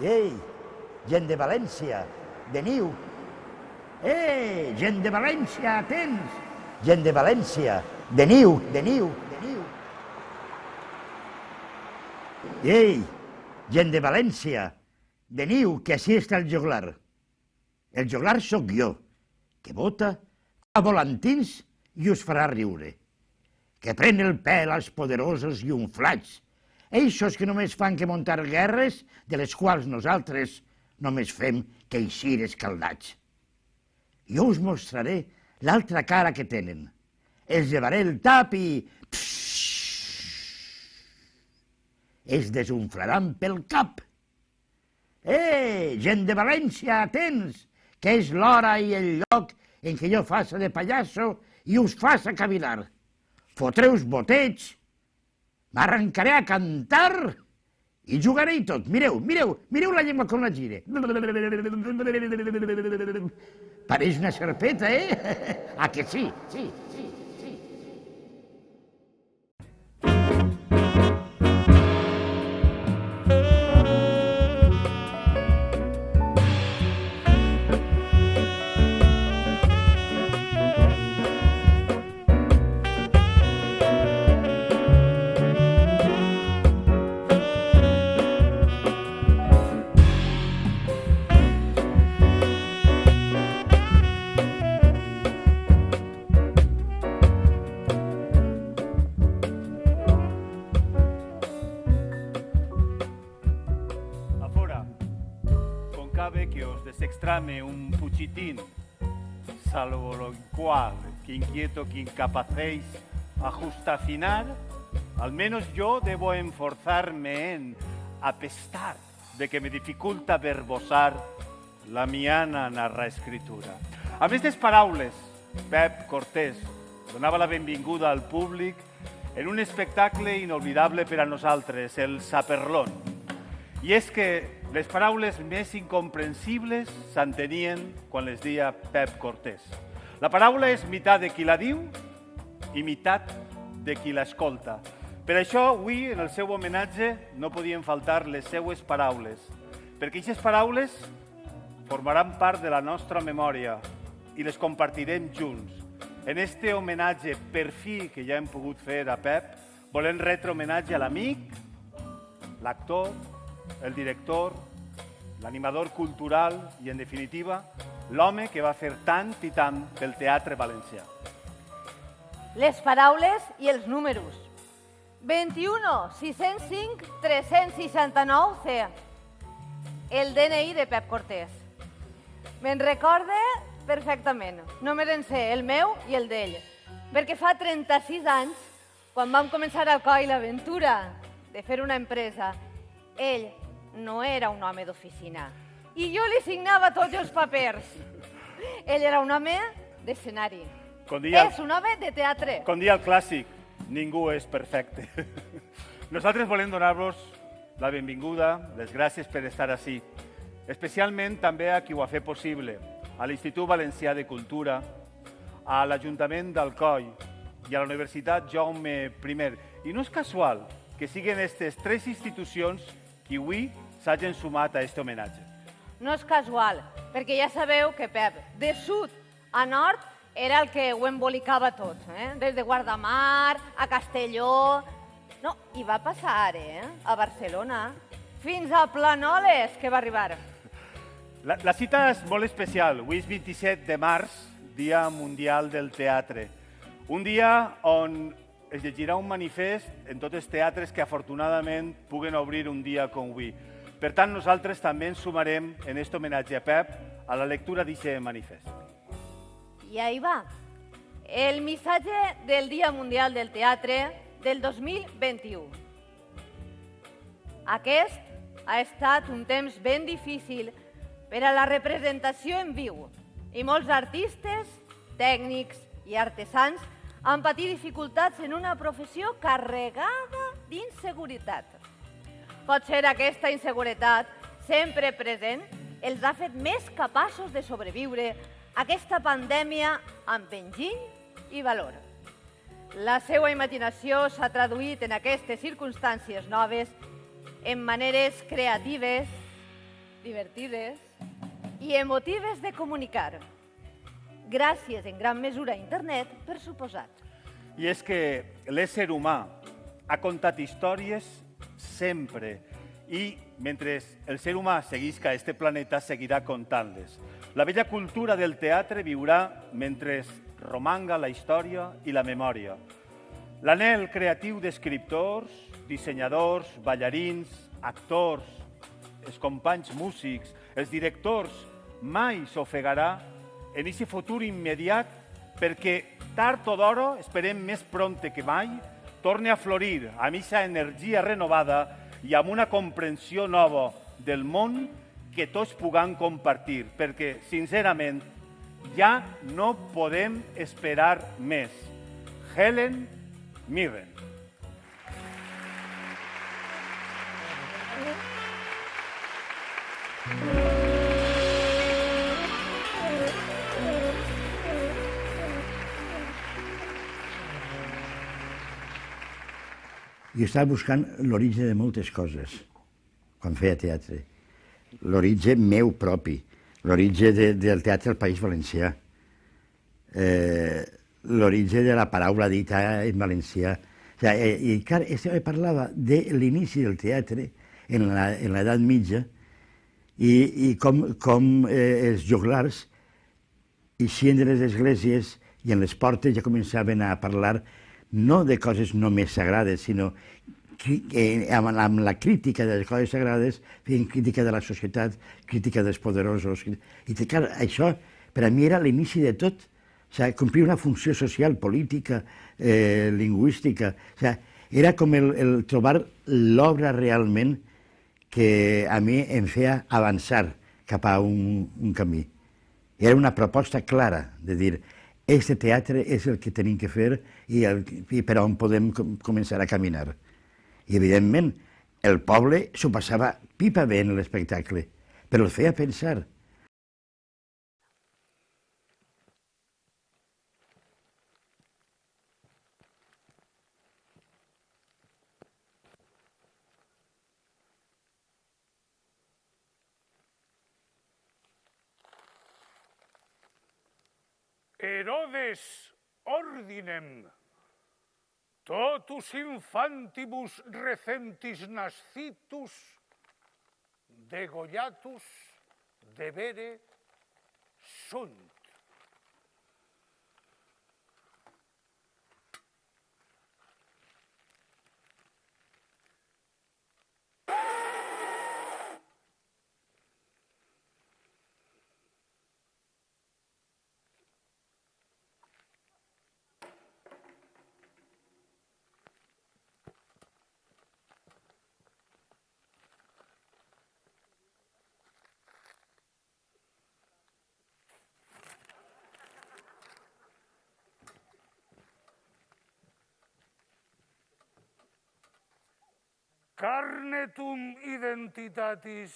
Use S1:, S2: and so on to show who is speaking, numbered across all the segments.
S1: Ei, gent de València, veniu. Ei, gent de València, atents! Gent de València, veniu, veniu, veniu. Ei, gent de València, veniu, que així està el joglar. El joglar sóc jo, que vota, fa volantins i us farà riure. Que pren el pèl als poderosos i unflats, eixos que només fan que muntar guerres, de les quals nosaltres només fem que eixir escaldats. Jo us mostraré l'altra cara que tenen. Els llevaré el tap i... es desunflaran pel cap. Gent de València, atents, que és l'hora i el lloc en què jo faça de pallasso i us faça cavilar. Fotreu-vos boteig, m'arrencaré a cantar i jugaré i tot. Mireu, mireu, mireu la llengua com la gire. Pareix una serpeta, eh? Ah, que sí, sí, sí, sí.
S2: Extrame un puchitín, salvo lo cual, que inquieto que incapacéis a justafinar, al menos yo debo enforzarme en apestar de que me dificulta verbosar la miana narraescritura. Amb aquestes paraules, Pep Cortés donava la benvinguda al públic en un espectacle inolvidable per a nosaltres, el Saperlón. I és que les paraules més incomprensibles s'entenien quan les deia Pep Cortés. La paraula és meitat de qui la diu i meitat de qui l'escolta. Per això, avui, en el seu homenatge, no podien faltar les seues paraules, perquè aquestes paraules formaran part de la nostra memòria i les compartirem junts. En este homenatge per fi que ja hem pogut fer a Pep, volem retre homenatge a l'amic, l'actor, el director, l'animador cultural i, en definitiva, l'home que va fer tant i tant pel teatre valencià.
S3: Les paraules i els números. 21 605 369 C. El DNI de Pep Cortés. Me'n recorde perfectament. Només en sé el meu i el d'ell. Perquè fa 36 anys, quan vam començar al COI l'aventura de fer una empresa, ell no era un home d'oficina i jo li signava tots els papers. Ell era un home d'escenari. És un home de teatre.
S2: Com dia el clàssic, ningú és perfecte. Nosaltres volem donar-vos la benvinguda, les gràcies per estar ací, especialment també a qui ho ha fet possible, a l'Institut Valencià de Cultura, a l'Ajuntament d'Alcoi i a la Universitat Jaume I. I no és casual que siguin aquestes tres institucions que avui s'hagin sumat a aquest homenatge.
S3: No és casual, perquè ja sabeu que Pep, de sud a nord, era el que ho embolicava tot, des de Guardamar a Castelló. No, i va passar, a Barcelona, fins a Planoles, que va arribar.
S2: La cita és molt especial. Avui és 27 de març, Dia Mundial del Teatre. Un dia on es llegirà un manifest en tots els teatres que afortunadament puguen obrir un dia com avui. Per tant, nosaltres també ens sumarem en aquest homenatge a Pep a la lectura d'aquest manifest.
S3: I ahí va. El missatge del Dia Mundial del Teatre del 2021. Aquest ha estat un temps ben difícil per a la representació en viu i molts artistes, tècnics i artesans han patit dificultats en una professió carregada d'inseguretat. Potser aquesta inseguretat, sempre present, els ha fet més capaços de sobreviure a aquesta pandèmia amb enginy i valor. La seva imaginació s'ha traduït en aquestes circumstàncies noves en maneres creatives divertides i emotives de comunicar. Gràcies en gran mesura a internet, per suposat.
S2: I és que l'ésser humà ha contat històries sempre i mentre el ser humà seguisca a este planeta seguirà contant-les. La vella cultura del teatre viurà mentre romanga la història i la memòria. L'anhel creatiu d'escriptors, dissenyadors, ballarins, actors, els companys músics, els directors, mai s'ofegarà en aquest futur immediat perquè tard o d'hora, esperem més prompte que mai, torni a florir amb aquesta energia renovada i amb una comprensió nova del món que tots puguem compartir, perquè, sincerament, ja no podem esperar més. Helen Mirren.
S1: Jo estava buscant l'origen de moltes coses quan feia teatre. L'origen meu propi, l'origen del teatre al País Valencià, l'origen de la paraula dita en valencià. I clar, parlava de l'inici del teatre en l'edat mitja i com els joglars eixien de les esglésies i en les portes ja començaven a parlar no de coses només sagrades, sinó amb la crítica de les coses sagrades, feien crítica de la societat, crítica dels poderosos. I clar, això per a mi era l'inici de tot. O sigui, complir una funció social, política, lingüística. O sigui, era com el trobar l'obra realment que a mi em feia avançar cap a un camí. Era una proposta clara de dir este teatre és el que tenim que fer i per on podem començar a caminar. I, evidentment, el poble s'ho passava pipa bé en l'espectacle, però el feia pensar.
S4: Herodes ordinem, totus infantibus recentis nascitus, degollatus debere sunt. Carnetum identitatis.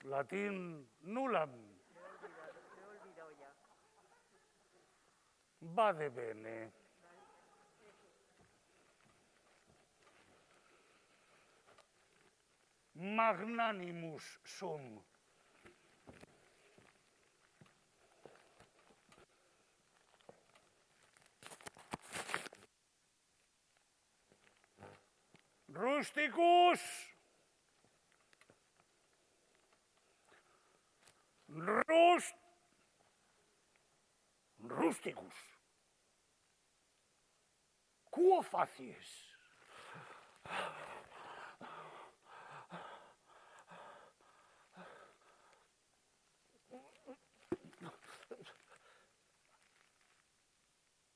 S4: Latin nullam. Vade bene. Magnanimus sum. Rusticus. Rusticus. Quo facies?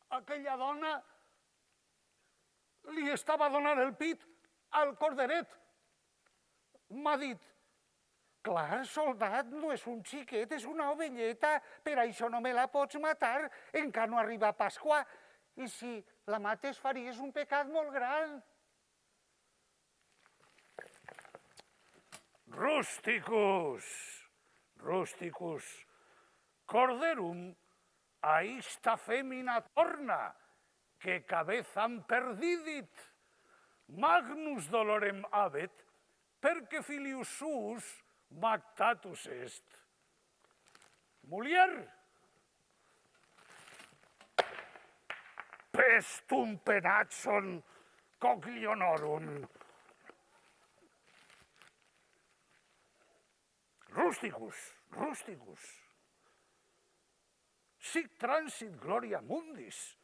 S4: Aquella dona li estava donant el pit al corderet. M'ha dit, clar, soldat, no és un xiquet, és una ovelleta, per això no me la pots matar, encara no arriba Pasqua. I si la mates faries un pecat molt gran. Rusticus, corderum, a ista femina torna, que cabezam perdidit, magnus dolorem habet, perque filius suus mactatus est. Mulier, pestum penatson coglionorum. Rusticus. Sic transit gloria mundis,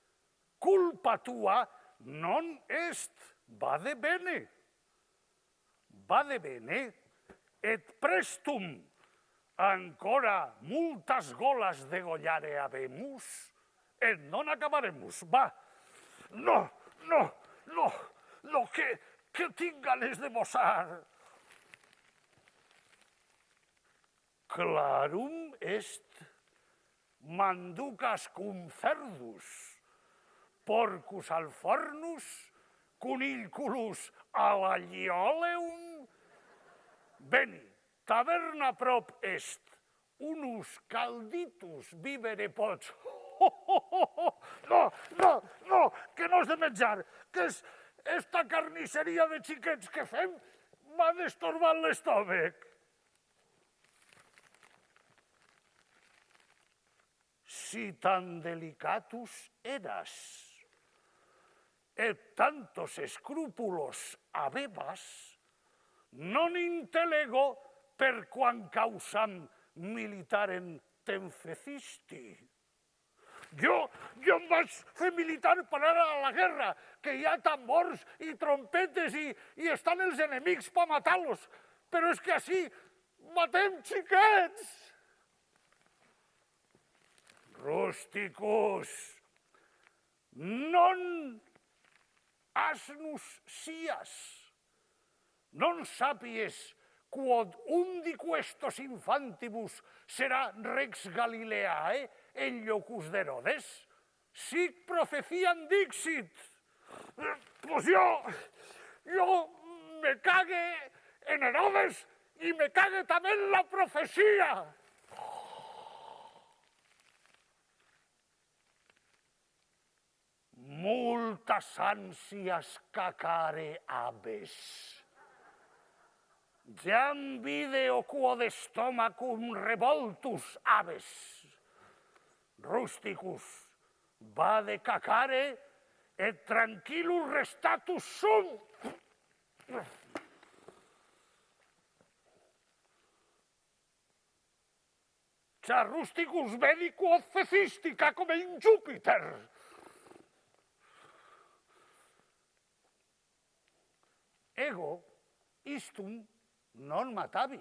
S4: culpa tua non est, vade bene, et prestum ancora multas golas degollare habemus, et non acabaremus. Va, no, que tinc ganes de mossar. Clarum est manducas cum cerdus, porcus al fornus, cunicculus a la lioleum. Beni, taverna prop est, unus calditus vivere pots. No, que no és de menjar, que és esta carnisseria de xiquets que fem m'ha destorbat l'estómac. Si tan delicatus eras, et tantos escrúpulos habebas, non intelego per quam causam militarem tem fecisti. Jo em vaig fer militar per anar a la guerra, que hi ha tambors i trompetes i estan els enemics per matar-los, però és que així matem xiquets. Rusticus, non asnus sias, non sapies quod undi questos infantibus serà rex Galileae en locus d'Herodes? Sic profeciam dixit. Pues yo me cague en Herodes y me cague también la profecía. Multas ansias cacare habes. Jam video quod stomachum revoltus habes. Rusticus, vade cacare et tranquillus restatus sum. Cha rusticus vedi quod fecisti cacome in Jupiter. Ego istum non matavi,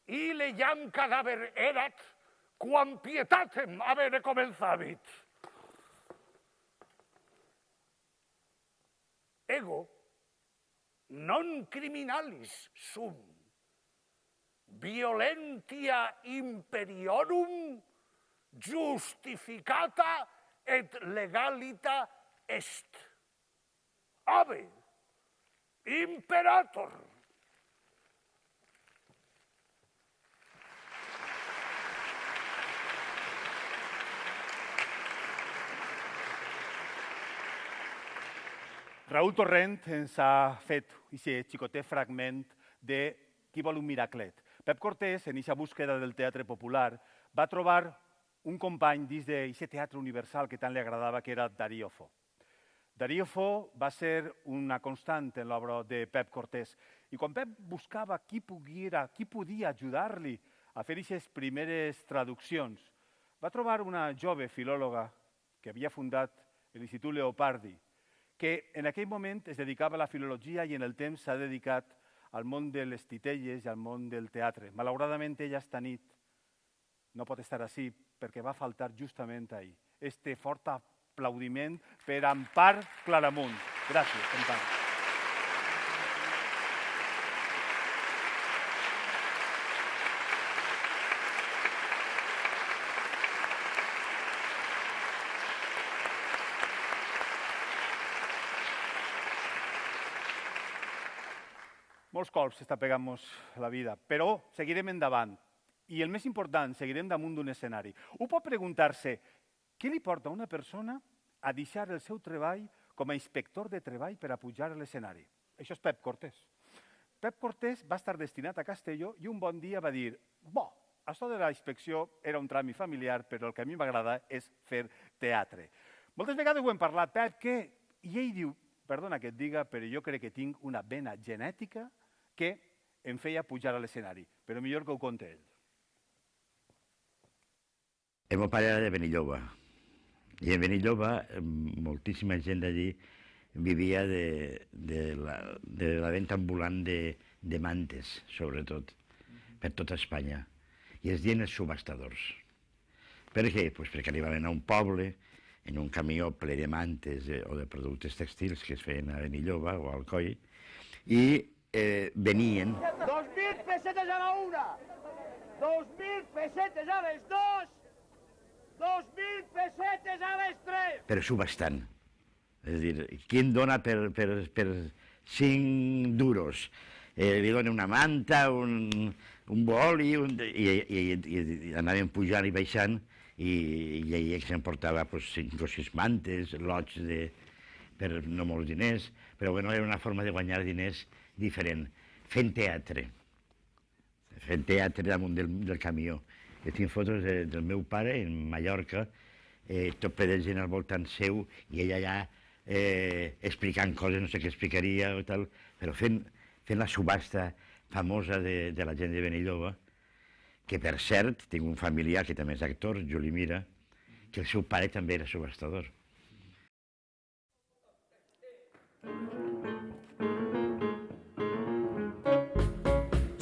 S4: ille jam cadaver erat, quam pietatem avere comenzavit. Ego non criminalis sum, violentia imperiorum justificata et legalita est. Ave, imperator.
S2: Raúl Torrent ens ha fet aquest xicotet fragment de Qui vol un miraclet. Pep Cortés, en aquesta búsqueda del teatre popular, va trobar un company dins d'aquest teatre universal que tant li agradava, que era Darío Fo. Darío Fo va ser una constant en l'obra de Pep Cortés. I quan Pep buscava qui podia ajudar-li a fer aquestes primeres traduccions, va trobar una jove filòloga que havia fundat l'Institut Leopardi, que en aquell moment es dedicava a la filologia i en el temps s'ha dedicat al món de les titelles i al món del teatre. Malauradament, ella esta nit no pot estar ací perquè va faltar justament ahir. Este fort aplaudiment per Ampar Claramunt. Gràcies, Ampar. Molts colps està pegant-nos la vida, però seguirem endavant. I el més important, seguirem damunt d'un escenari. Un pot preguntar-se què li porta a una persona a deixar el seu treball com a inspector de treball per a pujar a l'escenari. Això és Pep Cortés. Pep Cortés va estar destinat a Castelló i un bon dia va dir això de la inspecció era un tràmit familiar, però el que a mi m'agrada és fer teatre. Moltes vegades ho hem parlat, Pep, què? I ell diu, perdona que et diga, però jo crec que tinc una vena genètica que em feia pujar a l'escenari, però millor que ho conti ell.
S1: El meu pare era de Benilloba, i en Benilloba moltíssima gent d'allí vivia de la venda ambulant de mantes, sobretot, per tota Espanya, i es deien els subhastadors. Per què? Pues perquè arribaven a un poble en un camió ple de mantes o de productes textils que es feien a Benilloba o a Alcoi, i venien...
S5: 2.000 pessetes a la una, 2.000 pessetes a les dos, 2.000 pessetes a les tres.
S1: Però subhastant. És a dir, qui em dona per 5 duros? Li dona una manta, un boli, i anaven pujant i baixant, i ell s'emportava 5 o 6 mantes, lots per no molts diners, però bueno, era una forma de guanyar diners diferent, fent teatre damunt del camió. Jo tinc fotos del meu pare en Mallorca, tot ple de gent al voltant seu, i ell allà explicant coses, no sé què explicaria o tal, però fent la subhasta famosa de la gent de Benilloba, que per cert, tinc un familiar que també és actor, Juli Mira, que el seu pare també era subhastador.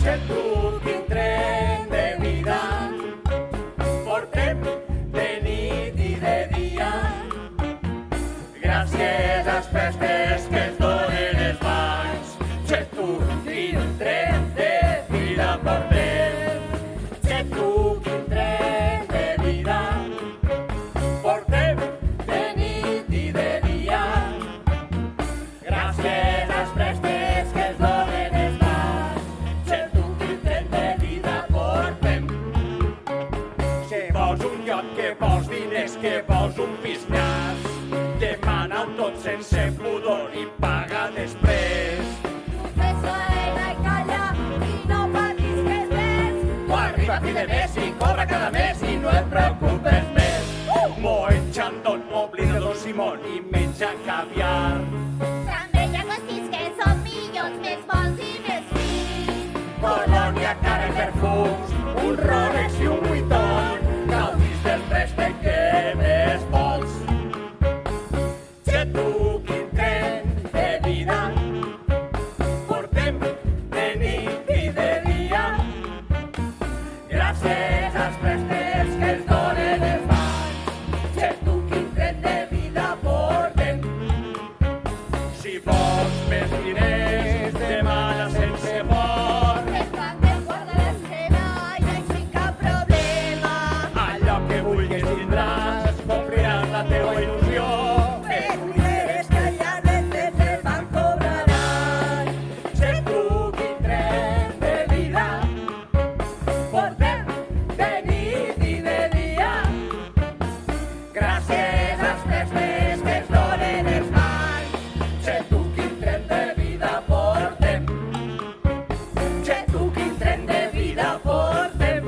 S6: Que tu quin tren de vida portem de nit i de dia, gràcies als pestes que es donen els bancs. Que tu quin tren de vida portem, que tu quin tren de vida portem de nit i de dia, gràcies als pestes que es donen els bancs. Que tu quin tren de vida portem. Que vols un lloc, que vols diners, que vols un pis nas, demana-ho tot sense pudor i paga després.
S3: Fes la eina i calla i no patisques més.
S6: O arriba a fi de mes i cobra cada mes i no et preocupes més. Moen xandón, oblida Don Simón i menja caviar.
S3: També hi ha costits que són millors, més bons i més fins.
S6: Colònia, cara i perfums, un Rolex i un Vuitton, gaudis del préstec que més vols. Que tu quin tren de vida portem de nit i de dia, gràcies als préstecs que es donen els bancs. Que tu quin tren de vida portem. Si vols més diners, demana sense por.
S3: Les bandes guarda l'escena i no hi cap problema.
S6: Allò que vulguis tindràs, compliràs la teua il·lusió.
S3: Per diners que allà netes el banc cobraran.
S6: Que tu quin tren de vida portem de nit i de dia, gràcies als pestes que es donen els bancs. Que tu quin tren de vida portem. Que tu quin tren de vida portem.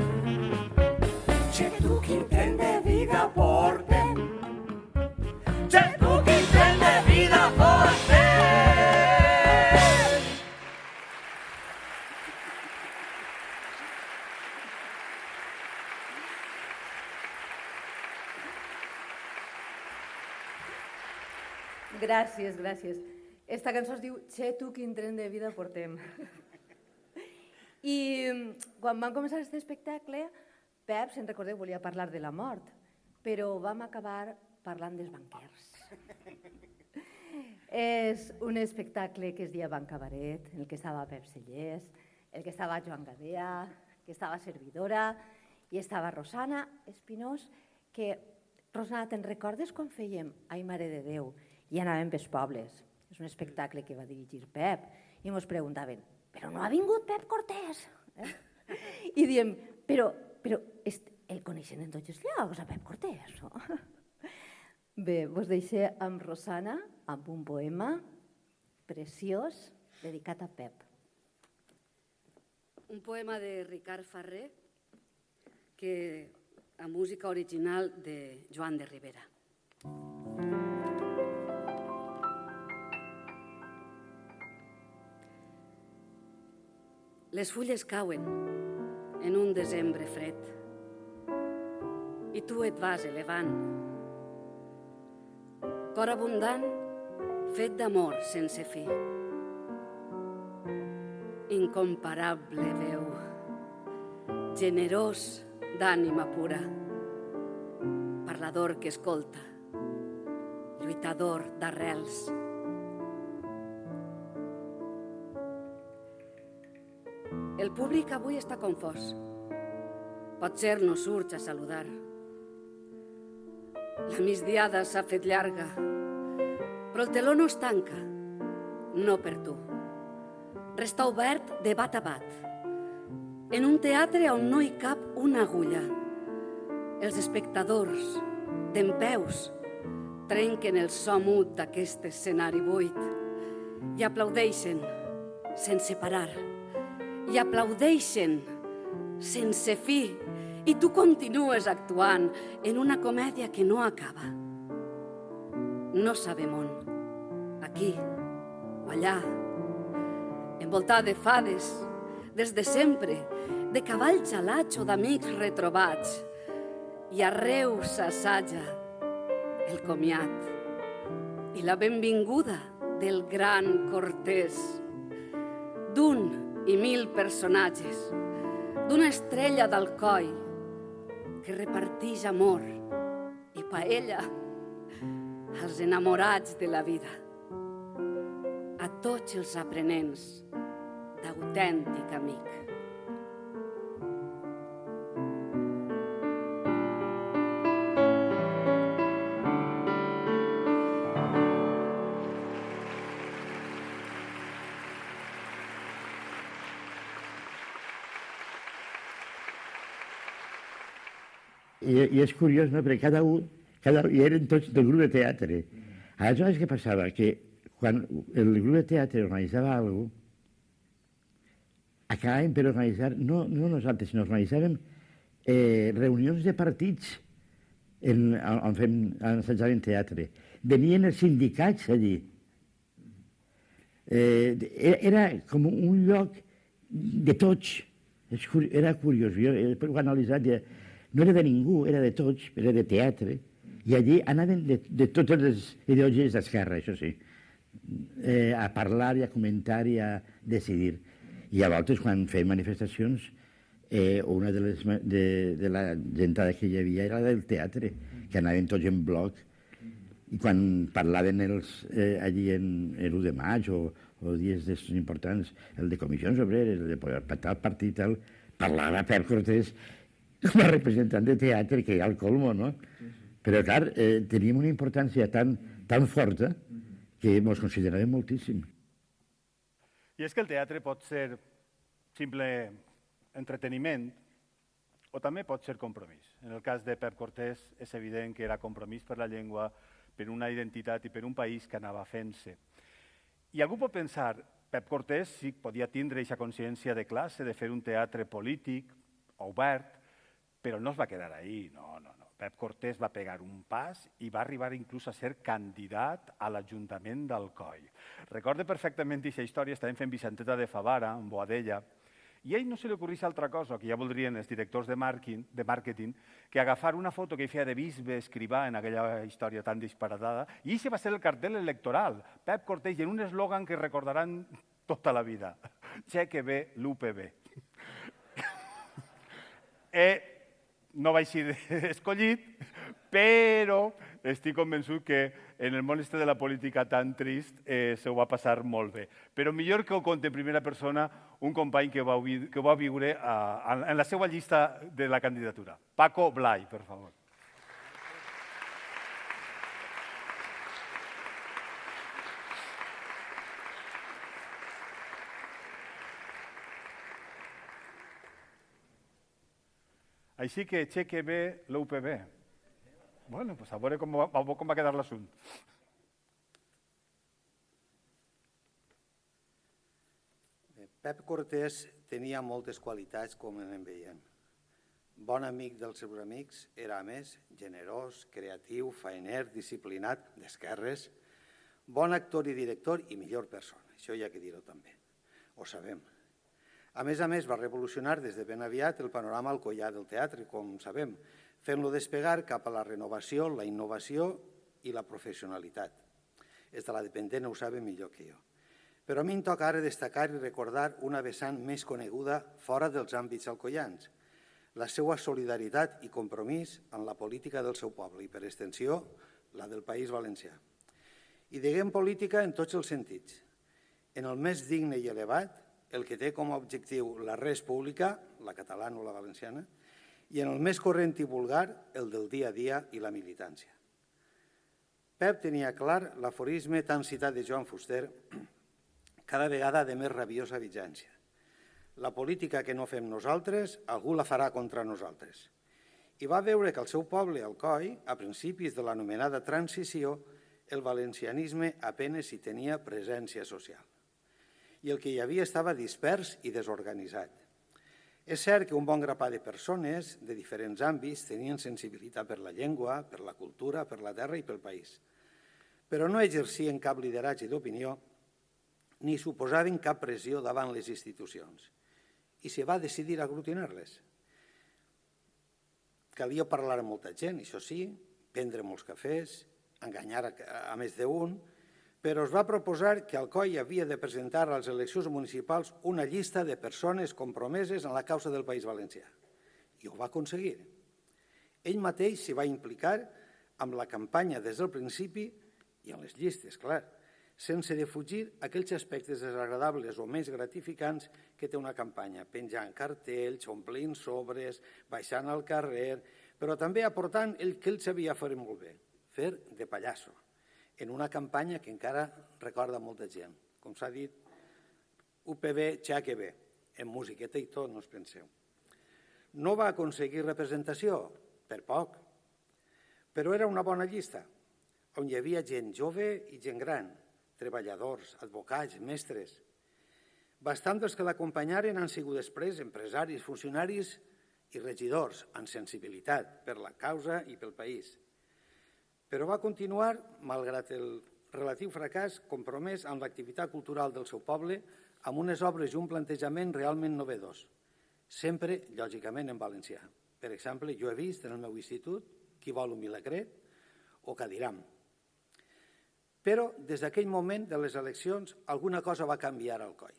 S6: Que tu quin tren de vida portem. Que tu quin tren de vida portem.
S3: Gràcies, gràcies. Esta cançó es diu Che, tu quin tren de vida portem. I quan vam començar aquest espectacle, Pep, se'n recordeu, volia parlar de la mort, però vam acabar parlant dels banquers. És un espectacle que es deia Banc Cabaret, en el que estava Pep Sellers, el que estava Joan Gadea, que estava Servidora, i estava Rosana Espinós, que, Rosana, te'n recordes quan fèiem Ai, Mare de Déu? I anàvem pels pobles. És un espectacle que va dirigir Pep. I ens preguntaven, però no ha vingut Pep Cortés? I diem, però el coneixen en tots els llocs, a Pep Cortés, no?
S7: Bé, vos deixé amb Rosana, amb un poema preciós dedicat a Pep.
S8: Un poema de Ricard Ferrer, a música original de Joan de Ribera. Les fulles cauen en un desembre fred i tu et vas elevant. Cor abundant, fet d'amor sense fi. Incomparable veu, generós d'ànima pura, parlador que escolta, lluitador d'arrels. El públic avui està confós. Potser no surts a saludar. La migdiada s'ha fet llarga, però el teló no es tanca, no per tu. Resta obert de bat a bat, en un teatre on no hi cap una agulla. Els espectadors, dempeus, trenquen el so mut d'aquest escenari buit i aplaudeixen sense parar, i aplaudeixen sense fi, i tu continues actuant en una comèdia que no acaba. No sabem on, aquí o allà, envoltat de fades, des de sempre, de cavalls alats o d'amics retrobats, i arreu s'assaja el comiat i la benvinguda del gran Cortés, d'un i mil personatges, d'una estrella d'Alcoi que repartix amor i paella als enamorats de la vida, a tots els aprenents d'autèntic amic.
S1: I és curiós, no?, perquè i eren tots del grup de teatre. Aleshores, què passava? Que quan el grup de teatre organitzava alguna cosa, acabàvem per organitzar, no nosaltres, sinó organitzàvem reunions de partits on assajàvem teatre. Venien els sindicats allí. Era com un lloc de tots. Era curiós. Jo ho he analitzat. No era de ningú, era de tots, era de teatre. I allí anaven de totes les ideologies d'esquerra, això sí, a parlar i a comentar i a decidir. I a voltes, quan feien manifestacions, una de la gentada que hi havia era la del teatre, que anaven tots en bloc. I quan parlaven allí l'1 de maig o dies importants, el de comissions obreres, el de tal partit, parlava Pep Cortés com a representant de teatre, que hi ha al colmo, no? Però, clar, teníem una importància tan forta que ens consideràvem moltíssim.
S2: I és que el teatre pot ser simple entreteniment o també pot ser compromís. En el cas de Pep Cortés és evident que era compromís per la llengua, per una identitat i per un país que anava fent-se. I algú pot pensar, Pep Cortés sí podia tindre aquesta consciència de classe, de fer un teatre polític, obert, però no es va quedar ahí, no. Pep Cortés va pegar un pas i va arribar inclús a ser candidat a l'Ajuntament d'Alcoi. Recorde perfectament aquesta història, estàvem fent Vicenteta de Favara, en Boadella, i a ell no se li ocorrís altra cosa, que ja voldrien els directors de màrqueting, que agafar una foto que feia de bisbe escrivà en aquella història tan disparatada, i això va ser el cartell electoral, Pep Cortés, i en un eslògan que recordaran tota la vida, Cheque B, l'UPB. No vaig ser escollit, però estic convençut que en el món de la política tan trist se ho va passar molt bé. Però millor que ho conti en primera persona un company que ho va viure en la seva llista de la candidatura. Paco Blay, per favor. Així que Cheque B, l'UPB. Bueno, pues a veure com va quedar l'assumpte.
S9: Pep Cortés tenia moltes qualitats, com anem veient. Bon amic dels seus amics, era a més generós, creatiu, faener, disciplinat, d'esquerres, bon actor i director i millor persona. Això hi ha que dir-ho també, ho sabem. A més, va revolucionar des de ben aviat el panorama alcoià del teatre, com sabem, fent-lo despegar cap a la renovació, la innovació i la professionalitat. Els de la dependent ho saben millor que jo. Però a mi em toca ara destacar i recordar una vessant més coneguda fora dels àmbits alcoians, la seva solidaritat i compromís en la política del seu poble i, per extensió, la del País Valencià. I diguem política en tots els sentits. En el més digne i elevat, el que té com a objectiu la res pública, la catalana o la valenciana, i en el més corrent i vulgar, el del dia a dia i la militància. Pep tenia clar l'aforisme tan citat de Joan Fuster, cada vegada de més rabiosa vigència. La política que no fem nosaltres, algú la farà contra nosaltres. I va veure que al seu poble, Alcoi, a principis de l'anomenada transició, el valencianisme apenes hi tenia presència social. I el que hi havia estava dispers i desorganitzat. És cert que un bon grapat de persones de diferents àmbits tenien sensibilitat per la llengua, per la cultura, per la terra i pel país, però no exercien cap lideratge d'opinió ni suposaven cap pressió davant les institucions. I se va decidir aglutinar-les. Calia parlar amb molta gent, això sí, prendre molts cafès, enganyar a més d'un, però es va proposar que Alcoi havia de presentar a les eleccions municipals una llista de persones compromeses en la causa del País Valencià. I ho va aconseguir. Ell mateix s'hi va implicar amb la campanya des del principi i en les llistes, clar, sense defugir aquells aspectes desagradables o més gratificants que té una campanya, penjant cartells, omplint sobres, baixant al carrer, però també aportant el que ell sabia fer molt bé, fer de pallasso, en una campanya que encara recorda molta gent. Com s'ha dit, UPB, XAQB, en musiqueta i tot, no us penseu. No va aconseguir representació, per poc, però era una bona llista, on hi havia gent jove i gent gran, treballadors, advocats, mestres. Bastant dels que l'acompanyaren han sigut després empresaris, funcionaris i regidors amb sensibilitat per la causa i pel país. Però va continuar, malgrat el relatiu fracàs, compromès amb l'activitat cultural del seu poble, amb unes obres i un plantejament realment novedós, sempre, lògicament, en valencià. Per exemple, jo he vist en el meu institut Qui vol un milagret o Cadiram. Però des d'aquell moment de les eleccions alguna cosa va canviar al Alcoi.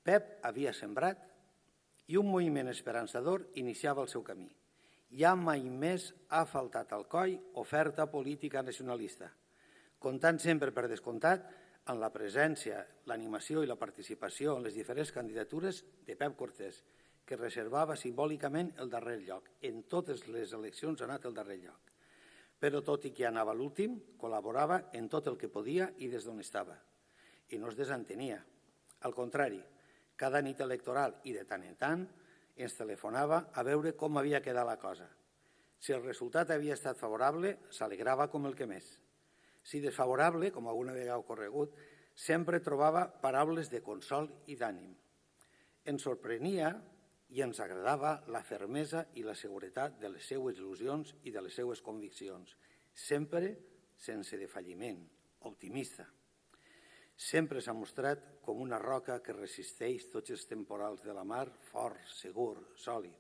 S9: Pep havia sembrat i un moviment esperançador iniciava el seu camí. Ja mai més ha faltat al Alcoi oferta política nacionalista, comptant sempre per descomptat en la presència, l'animació i la participació en les diferents candidatures de Pep Cortés, que reservava simbòlicament el darrer lloc. En totes les eleccions ha anat el darrer lloc. Però tot i que anava a l'últim, col·laborava en tot el que podia i des d'on estava. I no es desentenia. Al contrari, cada nit electoral i de tant en tant ens telefonava a veure com havia quedat la cosa. Si el resultat havia estat favorable, s'alegrava com el que més. Si desfavorable, com alguna vegada ha ocorregut, sempre trobava paraules de consol i d'ànim. Ens sorprenia i ens agradava la fermesa i la seguretat de les seues il·lusions i de les seues conviccions, sempre sense defalliment, optimista. Sempre s'ha mostrat com una roca que resisteix tots els temporals de la mar, fort, segur, sòlid.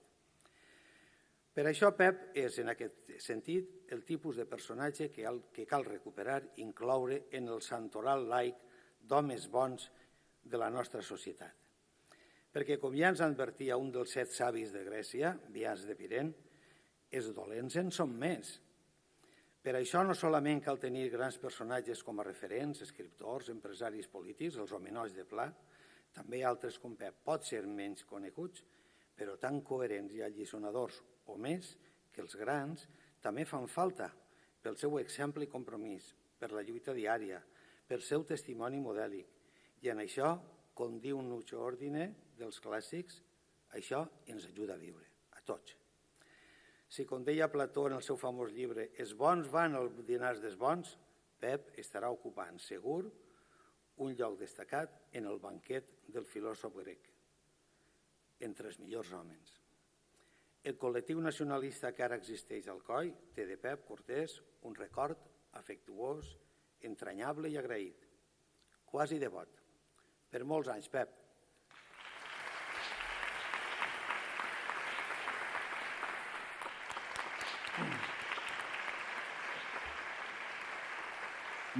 S9: Per això Pep és, en aquest sentit, el tipus de personatge que cal recuperar i incloure en el santoral laic d'homes bons de la nostra societat. Perquè, com ja ens advertia un dels 7 savis de Grècia, Bias de Pirene, els dolents en són més. Per això no solament cal tenir grans personatges com a referents, escriptors, empresaris polítics, els homenatges de pla, també altres com Pep pot ser menys coneguts, però tan coherents i alliçonadors o més que els grans també fan falta pel seu exemple i compromís, per la lluita diària, pel seu testimoni modèlic. I en això, com diu Nucho Ordine dels clàssics, això ens ajuda a viure, a tots. Si, com deia Plató en el seu famós llibre, els bons van als dinars dels bons, Pep estarà ocupant, segur, un lloc destacat en el banquet del filòsof grec, entre els millors homes. El col·lectiu nacionalista que ara existeix al COI té de Pep Cortés un record afectuós, entranyable i agraït, quasi devot. Per molts anys, Pep.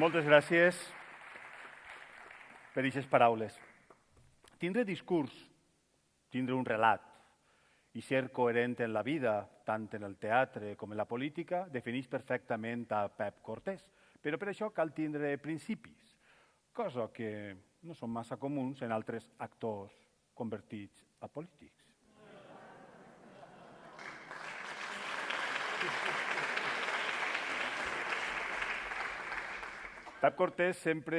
S2: Moltes gràcies per aquestes paraules. Tindre discurs, tindre un relat i ser coherent en la vida, tant en el teatre com en la política, defineix perfectament a Pep Cortés. Però per això cal tindre principis, cosa que no són massa comuns en altres actors convertits a polítics. Pep Cortés sempre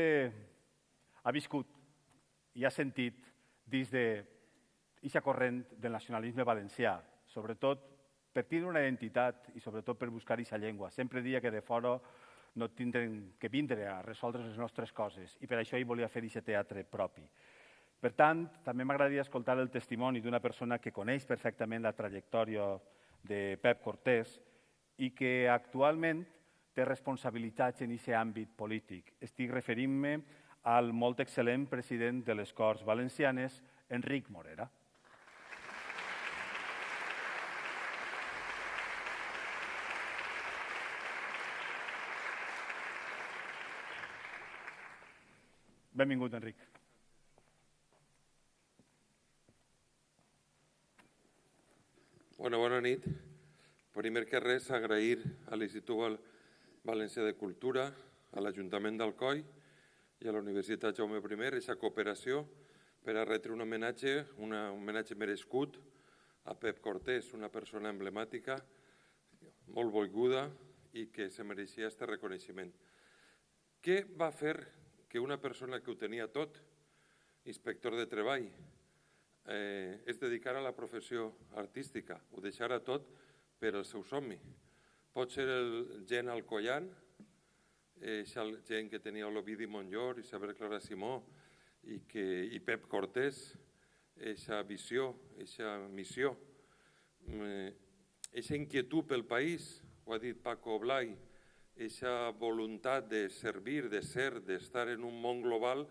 S2: ha viscut i ha sentit dins d'aquesta corrent del nacionalisme valencià, sobretot per tindre una identitat i sobretot per buscar aquesta llengua. Sempre dia que de fora no tindrem que vindre a resoldre les nostres coses i per això ell volia fer aquest teatre propi. Per tant, també m'agradaria escoltar el testimoni d'una persona que coneix perfectament la trajectòria de Pep Cortés i que actualment té responsabilitats en aquest àmbit polític. Estic referint-me al molt excel·lent president de les Corts Valencianes, Enric Morera. Benvingut, Enric.
S10: Bona nit. Primer que res, agrair a l'Institut Valencià de Cultura, a l'Ajuntament d'Alcoi i a la Universitat Jaume I aquesta cooperació per a retre un homenatge merescut a Pep Cortés, una persona emblemàtica, molt volguda i que se mereixia aquest reconeixement. Què va fer que una persona que ho tenia tot, inspector de treball, es dedicara a la professió artística, ho deixara tot per al seu somni? Pot ser gent alcoian, gent que tenia l'Ovidi Montllor, Isabel Clara Simó i Pep Cortés, aquesta visió, aquesta missió, aquesta inquietud pel país, ho ha dit Paco Blay, aquesta voluntat de servir, de ser, d'estar en un món global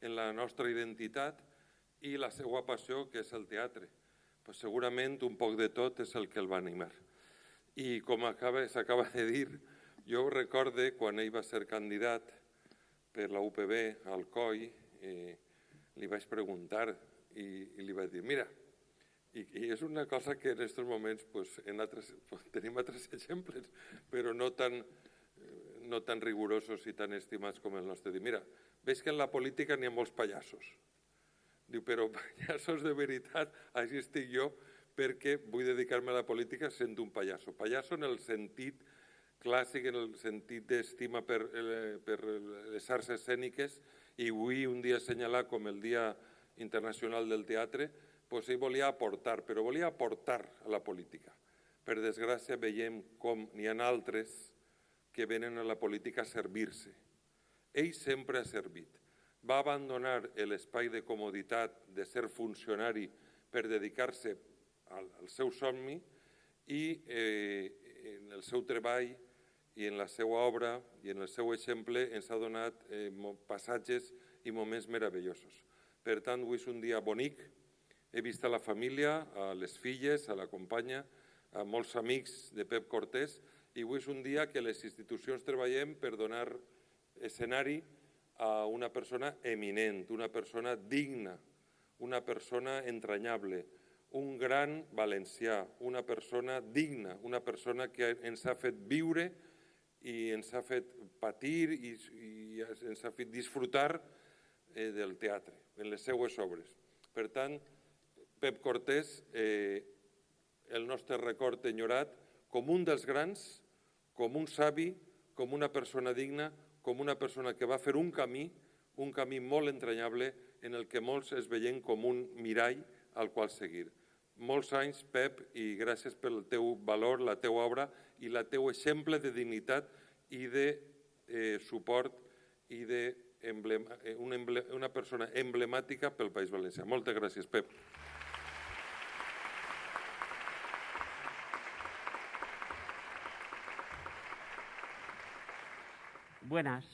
S10: en la nostra identitat i la seva passió, que és el teatre. Segurament un poc de tot és el que el va animar. I com s'acaba de dir, jo recorde quan ell va ser candidat per la UPB al COI, li vaig preguntar i li vaig dir, mira, i és una cosa que en aquests moments tenim altres exemples, però no tan rigorosos i tan estimats com el nostre. Diu, mira, veig que en la política n'hi ha molts pallassos. Diu, però pallassos de veritat, així estic jo, perquè vull dedicar-me a la política sent un pallasso. Pallasso en el sentit clàssic, en el sentit d'estima per les arts escèniques, i vull un dia assenyalar com el Dia Internacional del Teatre, doncs ell volia aportar, però volia aportar a la política. Per desgràcia veiem com n'hi ha altres que venen a la política a servir-se. Ell sempre ha servit. Va abandonar l'espai de comoditat de ser funcionari per dedicar-se al seu somni i en el seu treball i en la seva obra i en el seu exemple ens ha donat passatges i moments meravellosos. Per tant, avui és un dia bonic. He vist a la família, a les filles, a la companya, a molts amics de Pep Cortés, i avui és un dia que les institucions treballem per donar escenari a una persona eminent, una persona digna, una persona entranyable, un gran valencià, una persona digna, una persona que ens ha fet viure i ens ha fet patir i ens ha fet disfrutar del teatre, en les seues obres. Per tant, Pep Cortés, el nostre record enyorat, com un dels grans, com un savi, com una persona digna, com una persona que va fer un camí molt entranyable en el que molts es veiem com un mirall al qual seguir. molts anys, Pep, i gràcies pel teu valor, la teua obra i la teu exemple de dignitat i de suport i d'una persona emblemàtica pel País Valencià. Moltes gràcies, Pep.
S11: Buenas,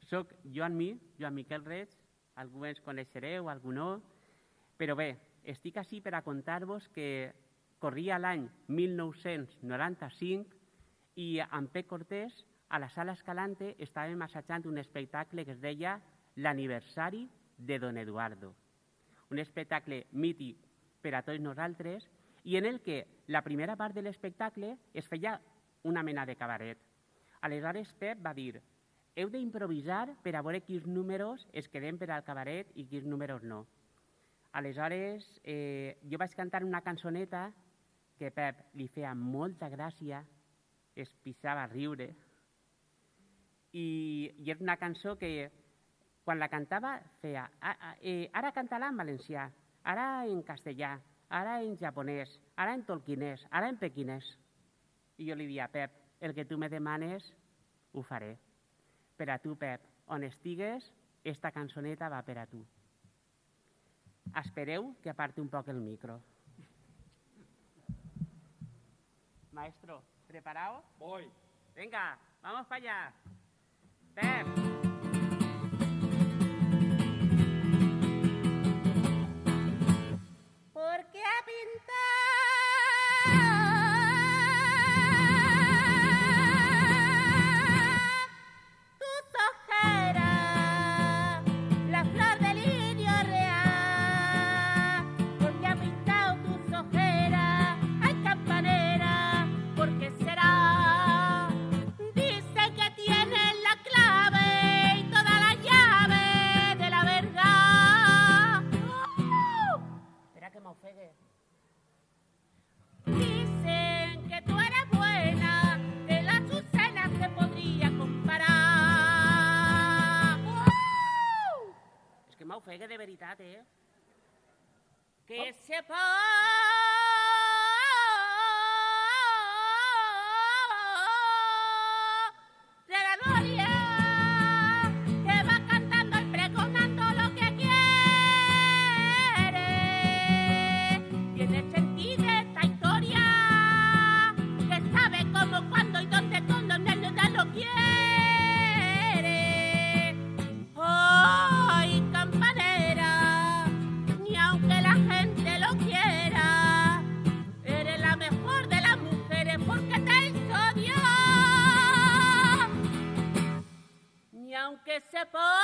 S11: soc Joan Miquel Reig, algú ens coneixereu, algú no, però bé, estic així per a contar-vos que corria l'any 1995 i amb Pep Cortés a la Sala Escalante estàvem assajant un espectacle que es deia L'aniversari de Don Eduardo. Un espectacle mític per a tots nosaltres i en el que la primera part de l'espectacle es feia una mena de cabaret. Aleshores Pep va dir: heu d'improvisar per a veure quins números es queden per al cabaret i quins números no. Aleshores, jo vaig cantar una cançoneta que a Pep li feia molta gràcia, es pixava a riure, i és una cançó que quan la cantava feia ara canta-la en valencià, ara en castellà, ara en japonès, ara en tolquinès, ara en pequinès. I jo li dia: Pep, el que tu me demanes ho faré. Per a tu, Pep, on estigues, esta cançoneta va per a tu. Espereu que aparti un poc el micro. Maestro, ¿preparado?
S5: Voy.
S11: Venga, vamos para allá. Pep.
S6: ¿Por qué ha pintado tus ojeras la flor del lirio real? ¿Por qué ha pintado tus ojeras, ay campanera? ¿Por qué será? Dice que tienes la clave y toda la llave de la verdad.
S11: Espera que me ofegue.
S6: Dicen que tú eres buena, de las Azucenas se podría comparar.
S11: És que m'ofegue de veritat,
S6: Que sepa de la gloria que va cantando y pregonando lo que quiere. Tiene sentido esta historia, que sabe cómo, cuándo y dónde, con dónde lo quiere. Ay, campanera, ni aunque la gente lo quiera, eres la mejor de las mujeres porque te hizo Dios. Ni aunque sepa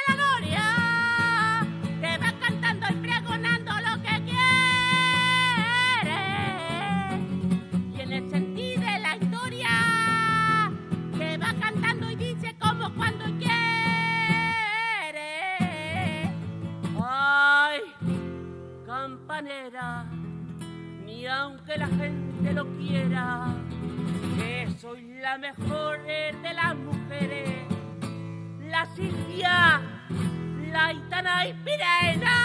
S6: la gloria que va cantando y pregonando lo que quiere. Tiene sentido de la historia que va cantando y dice cómo, cuándo y quiere. Ay, campanera, ni aunque la gente lo quiera, que soy la mejor de las mujeres, la Silvia, la Aitana y Pirena.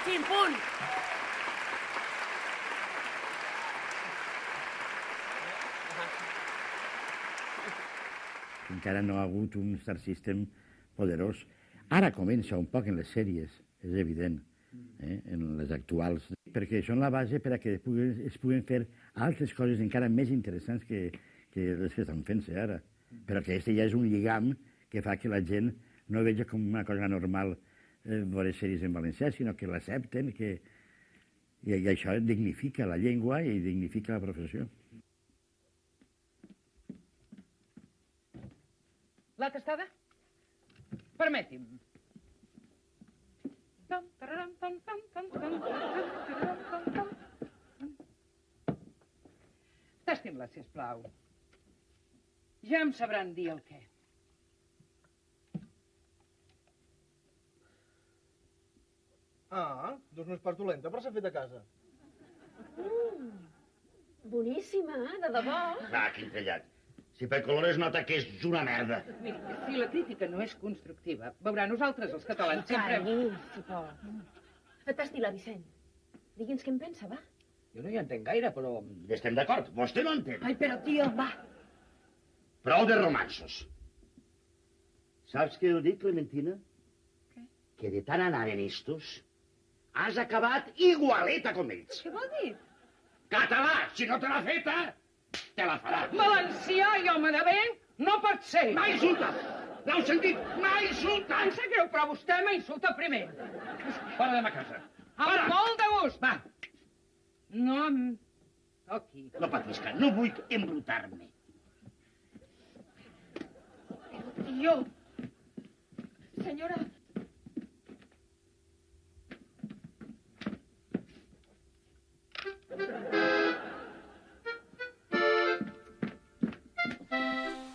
S6: Chimpún.
S1: Encara no ha hagut un star system poderós. Ara comença un poc en les sèries, és evident, en les actuals, perquè són la base per a que es puguen fer altres coses encara més interessants que les que estan fent-se ara. Però que aquest ja és un lligam que fa que la gent no veja com una cosa normal veure sèries en valencià, sinó que l'accepten, i això dignifica la llengua i dignifica la professió.
S12: La tastada? Permeti'm. Tastin-la, sisplau. Ja em sabran dir el què.
S5: Ah, doncs no és pas dolenta, però s'ha fet a casa.
S12: Boníssima, de debò.
S1: Va, quin trellat. Si per color es nota que és una merda.
S12: Miri, si la crítica no és constructiva, veurà, nosaltres, els catalans, sempre...
S13: Calli, si pot. T'estila, Vicent. Digui'ns què en pensa, va.
S5: Jo no hi entenc gaire, però...
S1: Estem d'acord, vostè no entén.
S13: Ai, però, tio, va.
S1: Prou de romansos. Saps què heu dit, Clementina?
S12: Què?
S1: Que de tant anar en estos, has acabat igualeta com ells.
S12: Què vol dir?
S1: Català, si no te l'ha feta, te la farà.
S12: Valencià i home de bé no pot ser.
S1: M'ha insultat! L'heu sentit? M'ha insultat!
S12: Em sap greu, però vostè m'ha insultat primer.
S1: Fora de ma casa.
S12: Amb molt de gust.
S1: Va,
S12: No em toqui.
S1: no patisca, no vull embrutar-me.
S13: Tio. Senyora.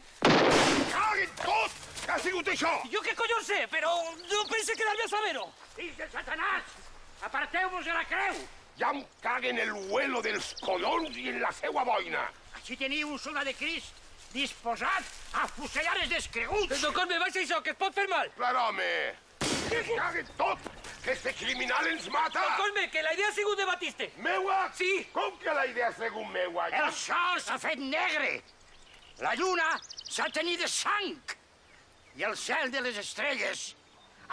S5: Caguen tot! Què ha sigut això?
S6: Jo què collons sé, però no pense quedar-me a saber-ho.
S5: Fills de Satanàs! Aparteu-vos de la creu! Ja em caguen el huelo dels colons i en la seua boina. Així teniu un soldat de Crist disposat a fusellar els descreguts.
S6: Don Cosme, baixa això, que es pot fer mal.
S5: Clar, home! Que es caguen tot! Que este criminal ens mata!
S6: Don Cosme, que la idea ha sigut de Batiste.
S5: Meua?
S6: Sí.
S5: Com que la idea ha sigut meua?
S6: El
S5: sol s'ha fet negre. La lluna s'ha tenit de sang. I el cel de les estrelles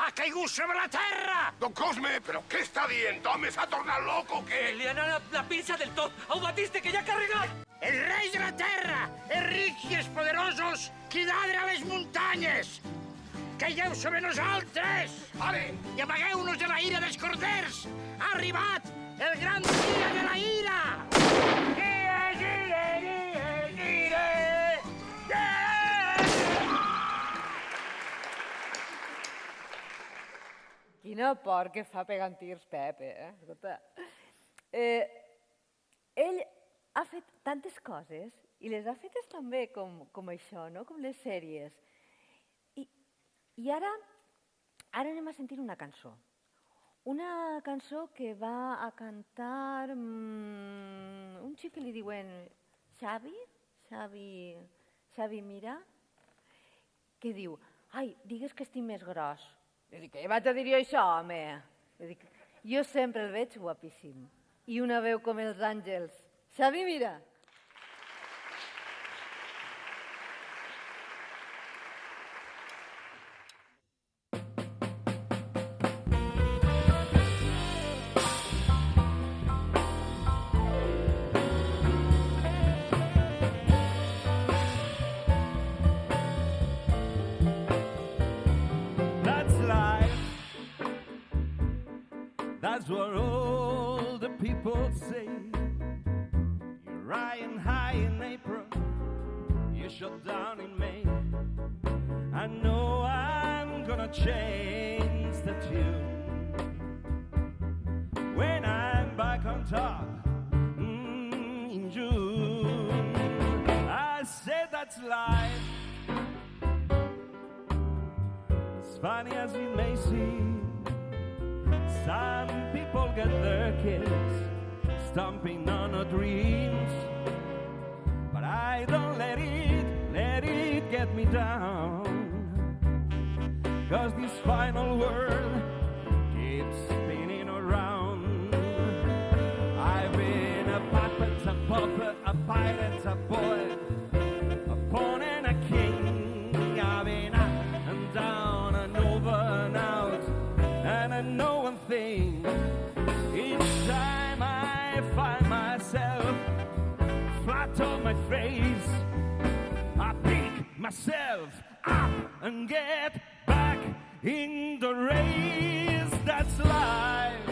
S5: ha caigut sobre la terra. Don Cosme, però què està dient? Home, s'ha tornat loco o què?
S6: Li ha anat la pinça del tot. A un Batiste que ja ha carregat.
S5: El rei de la terra, els rics i els poderosos, cridadre a les muntanyes. Caigueu sobre nosaltres! Vale. I amagueu-nos de la ira dels corders! Ha arribat el gran dia de la ira! Gira, gira, gira, gira!
S3: Quina por que fa pegant tirs, Pep, Escolta. Ell ha fet tantes coses i les ha fetes també com això, no? Com les sèries. I ara anem a sentir una cançó. Una cançó que va a cantar un xic que li diuen Xavi Mira, que diu, ai, digues que estic més gros. Jo dic, què vaig a dir jo això, home? Jo sempre el veig guapíssim. I una veu com els àngels. Xavi Mira.
S14: That's what all the people say. You're riding high in April, you shut down in May. I know I'm gonna change the tune when I'm back on top in June. I said that's life, as funny as it may seem. Some people get their kids stomping on our dreams, but I don't let it get me down, 'cause this final world keeps spinning around. I've been a puppet, a puppet, a pirate, a poet, a pawn and a king. I've been up and down and over and out, and I know one thing, each time I find myself flat on my face, I pick myself up and get back in the race. That's life,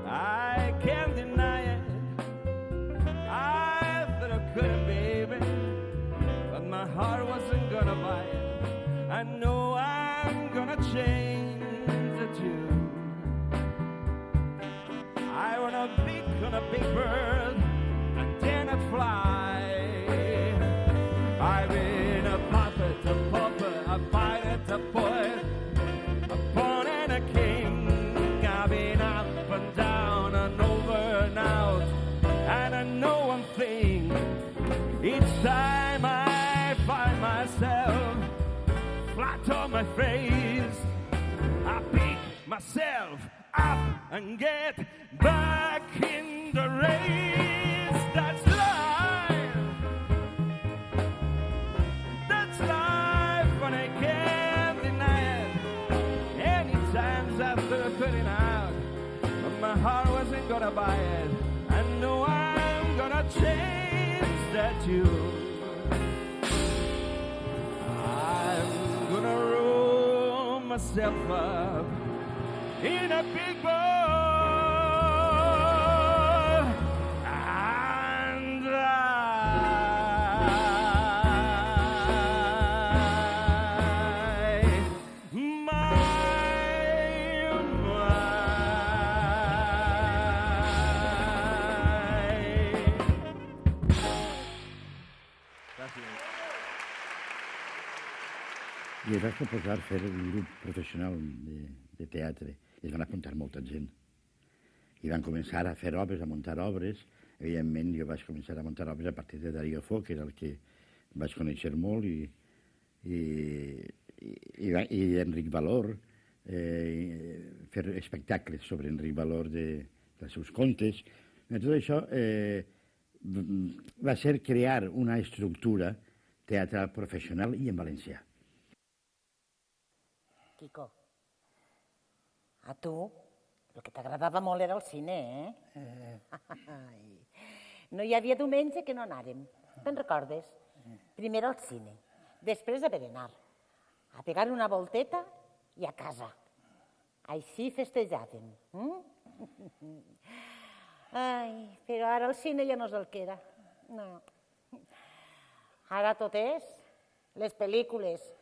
S14: I can't deny it. I thought I couldn't, baby, but my heart wasn't gonna buy it. I know I'm gonna change the tune. I wanna be on a big bird and dare not fly. I've been a puppet, a pauper, a pirate, a poet, a pawn and a king. Each time I find myself flat on my face, I pick myself up and get back in the race. That's life. That's life, and I can't deny it. Any times after putting out, but my heart wasn't gonna buy it. I know I'm gonna change that tune. I'm gonna roll myself up in a big bowl, and
S1: I es va proposar fer un grup professional de teatre. I es van apuntar molta gent. I van començar a fer obres, a muntar obres. Evidentment, jo vaig començar a muntar obres a partir de Darío Fo, que era el que vaig conèixer molt, i Enric Valor, fer espectacles sobre Enric Valor dels seus contes. Tot això va ser crear una estructura teatral professional i en valencià.
S15: Quico, a tu el que t'agradava molt era el cine, No hi havia diumenge que no anàrem. Te'n recordes? Primer al cine, després a berenar, a pegar una volteta i a casa. Així festejàvem. Ai, però ara el cine ja no és el que era. No. Ara tot és les pel·lícules.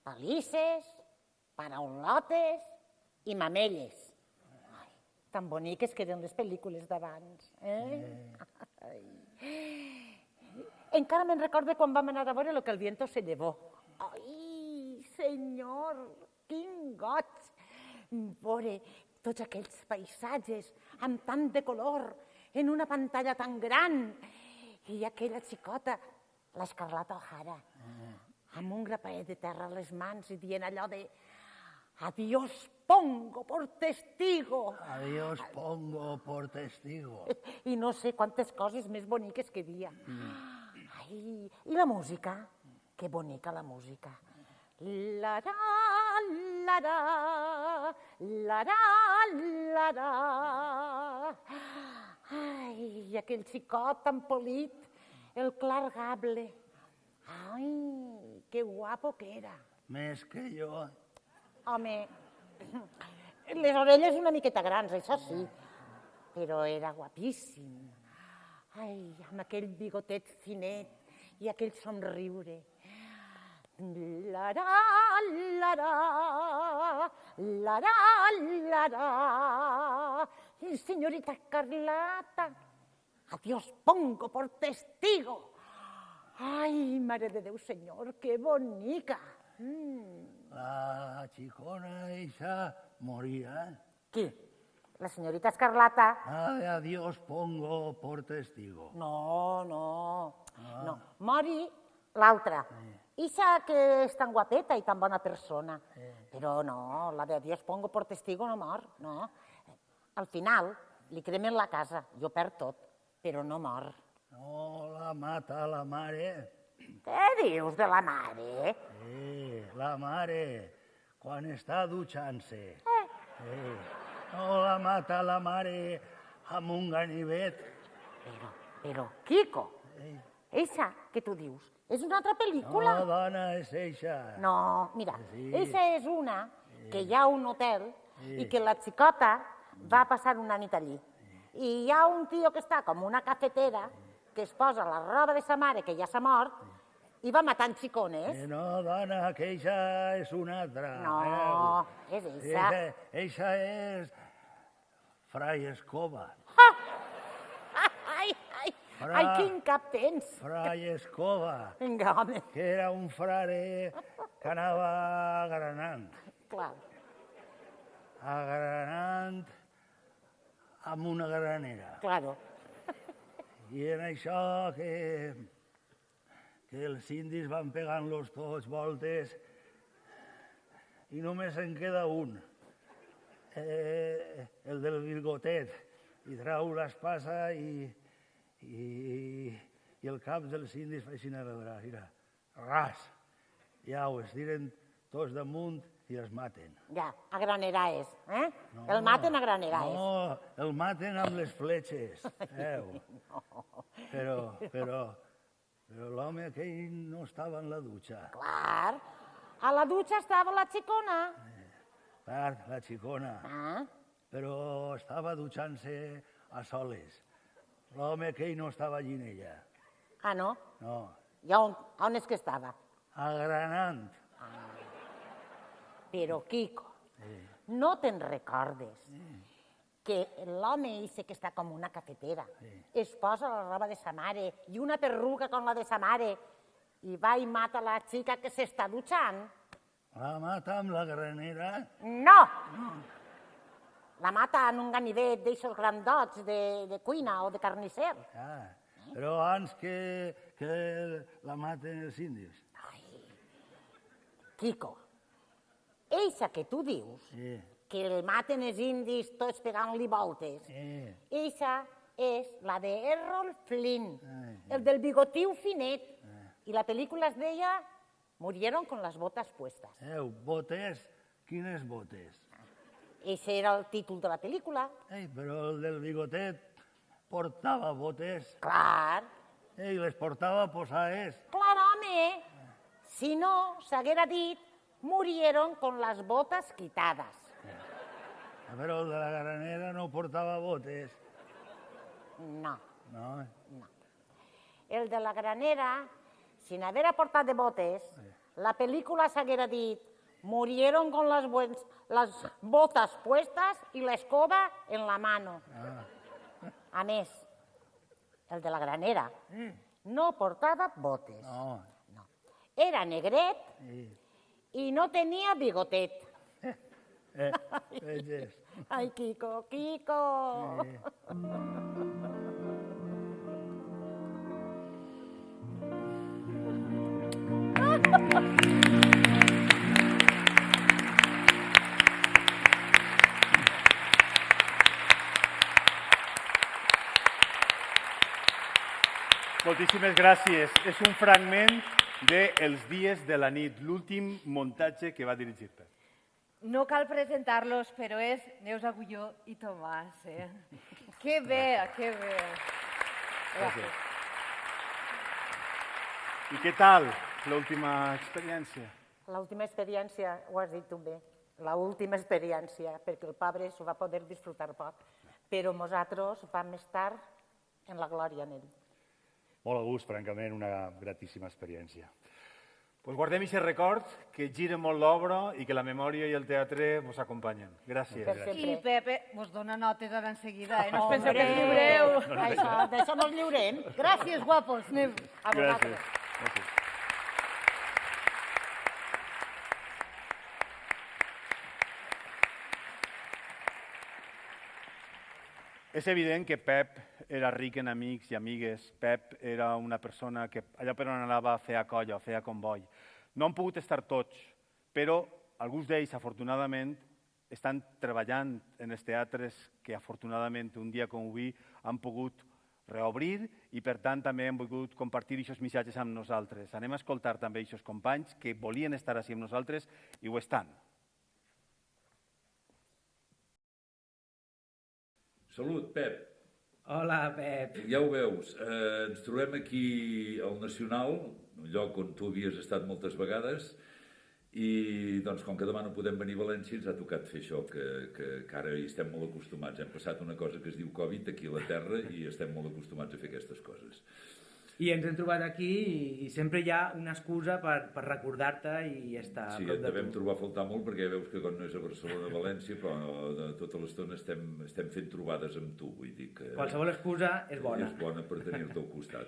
S15: Palisses, paraulotes i mamelles. Ai, tan boniques que eren les pel·lícules d'abans. Encara me'n recordo quan vam anar a veure Lo que el viento se llevó. Ai, senyor, quin goig! Veure tots aquells paisatges amb tant de color en una pantalla tan gran. I aquella xicota, l'Escarlata O'Hara, amb un grapaet de terra a les mans i dient allò de «Adiós pongo por testigo».
S16: Adiós pongo por testigo.
S15: I no sé quantes coses més boniques que dia. Ai, i la música? Que bonica la música. La-ra, la-ra, la-ra, la-ra. Ai, aquell xicot tan polit, el Clark Gable. Ai, que guapo que era.
S16: Més que jo.
S15: Home, les orelles una miqueta grans, això sí, però era guapíssim. Ai, amb aquell bigotet finet i aquell somriure. La-ra, la-ra, la-ra, la-ra. Señorita Escarlata, adiós pongo por testigo. Ai, mare de Déu, senyor, que bonica.
S16: La xicona eixa moria.
S15: Qui? La señorita Escarlata?
S16: Ai, adiós pongo por testigo.
S15: No, no. Mori l'altra. Ixa que és tan guapeta i tan bona persona. Però no, la de adiós pongo por testigo no mor, no. Al final li cremen la casa, jo perc tot, però no mor.
S16: No la mata la mare.
S15: Què dius de la mare?
S16: La mare, quan està dutxant-se. No la mata la mare amb un ganivet.
S15: Però, Quico, eixa que tu dius, és una altra pel·lícula?
S16: No, dona, és eixa.
S15: No, mira, eixa és una que hi ha un hotel i que la xicota va passar una nit allí. I hi ha un tio que està com una cafetera que es posa la roba de sa mare, que ja s'ha mort, i va matant xicones.
S16: No, dona, que eixa és una altra.
S15: No, és eixa.
S16: Eixa és Fray Escoba.
S15: Ai, quin cap tens.
S16: Fray Escoba.
S15: Vinga, home.
S16: Que era un frare que anava agranant.
S15: Clar.
S16: Agranant amb una granera.
S15: Claro.
S16: I en això que els indis van pegant-los tots voltes i només en queda un, el del bigotet, i trau l'espasa i el cap dels indis fa així, mira, ras, ja ho estiren tots damunt i els maten.
S15: Ja, a graneraes, eh? El maten a graneraes.
S16: No, el maten amb les fletxes, Però l'home aquell no estava en la dutxa.
S15: Clar, a la dutxa estava la xicona.
S16: Clar, la xicona. Però estava dutxant-se a soles. L'home aquell no estava allí en ella.
S15: Ah, no?
S16: No.
S15: I on és que estava?
S16: Agranant.
S15: Però, Quico, no te'n recordes que l'home ese que està com una cafetera es posa la roba de sa mare i una perruca com la de sa mare i va i mata la xica que s'està dutxant?
S16: La mata amb la granera?
S15: No! La mata en un ganivet d'eixos grandots de cuina o de carnisser.
S16: Però abans que la maten els indis.
S15: Quico, eixa que tu dius, que el maten els indis tots pegant-li voltes, eixa és la de Errol Flynn, el del bigotiu finet. I la pel·lícula es deia Murieron con las botas puestas.
S16: Botes? Quines botes?
S15: Eixe era el títol de la pel·lícula.
S16: Però el del bigotet portava botes.
S15: Clar.
S16: I les portava posades.
S15: Clar, home. Si no, s'haguera dit Murieron con las botas quitadas.
S16: Però el de la granera no portava botes.
S15: No.
S16: No?
S15: El de la granera, sin haver portat de botes, la pel·lícula s'haguera dit Murieron con las botas puestas y la escoba en la mano. A més, el de la granera no portava botes.
S16: No.
S15: Era negret i no tenia bigotet. Ai, Quico, Quico!
S2: Moltíssimes gràcies. És un fragment de Els dies de la nit, l'últim muntatge que va dirigir Pep.
S3: No cal presentar-los, però és Neus Agulló i Tomàs. Que bé, que bé.
S2: Gràcies. I què tal l'última experiència?
S15: L'última experiència, ho has dit tu bé, l'última experiència, perquè el pobre s'ho va poder disfrutar poc, però nosaltres vam estar en la glòria en ell.
S17: Molt a gust, francament, una gratíssima experiència.
S2: Pues guardem aquest record, que gira molt l'obra i que la memòria i el teatre vos acompanyen. Gràcies.
S3: I Pepe vos dona notes ara en seguida, no us penseu que ens lliureu.
S15: D'això no ens lliurem.
S3: Gràcies, guapos. Anem a vosaltres.
S2: Gràcies. És evident que Pep era ric en amics i amigues. Pep era una persona que allà per on anava feia colla, feia comboi. No han pogut estar tots, però alguns d'ells, afortunadament, estan treballant en els teatres que, afortunadament, un dia com avui han pogut reobrir i, per tant, també han volgut compartir aquests missatges amb nosaltres. Anem a escoltar també aquests companys que volien estar així amb nosaltres i ho estan.
S18: Salut, Pep.
S19: Hola, Pep.
S18: Ja ho veus, ens trobem aquí al Nacional, un lloc on tu havies estat moltes vegades, i doncs com que demà no podem venir a València ens ha tocat fer això, que ara hi estem molt acostumats. Hem passat una cosa que es diu Covid aquí a la Terra i estem molt acostumats a fer aquestes coses.
S19: I ens hem trobat aquí i sempre hi ha una excusa per recordar-te i estar
S18: sí,
S19: a prop de tu.
S18: Sí, devem trobar a faltar molt perquè veus que quan no és a Barcelona o València, però tota l'estona estem fent trobades amb tu. Vull dir que
S19: qualsevol excusa és bona.
S18: És bona per tenir-te al costat.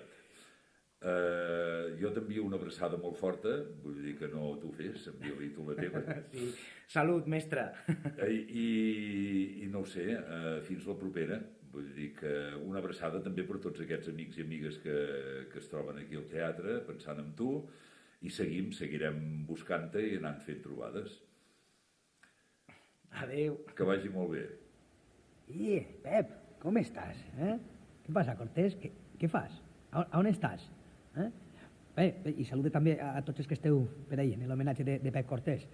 S18: Jo t'envio una abraçada molt forta, vull dir que no t'ho fes, envia-li tu la teva.
S19: Sí. Salut, mestre.
S18: I no ho sé, fins la propera. Vull dir que una abraçada també per tots aquests amics i amigues que es troben aquí al teatre, pensant en tu, i seguirem buscant-te i anant fent trobades.
S20: Adéu.
S18: Que vagi molt bé.
S20: I, Pep, com estàs? Què passa, Cortés? Què fas? On estàs? Bé, i saluda també a tots els que esteu per ahí, en l'homenatge de Pep Cortés.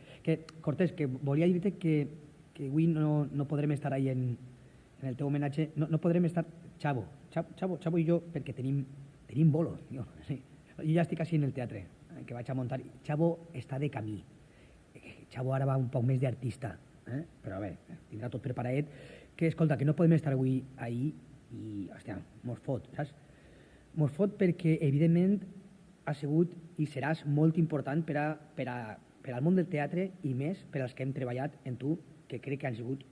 S20: Cortés, que volia dir-te que avui no podrem estar ahí en el teu homenatge, no podrem estar Xavo i jo, perquè tenim bolo. Jo ja estic així en el teatre, que vaig a muntar. Xavo està de camí. Xavo ara va un poc més d'artista, però bé, tindrà tot preparadet. Que, escolta, que no podem estar avui ahí i, hòstia, mos fot, saps? Mos fot perquè, evidentment, has sigut i seràs molt important per al món del teatre i més per als que hem treballat en tu, que crec que han sigut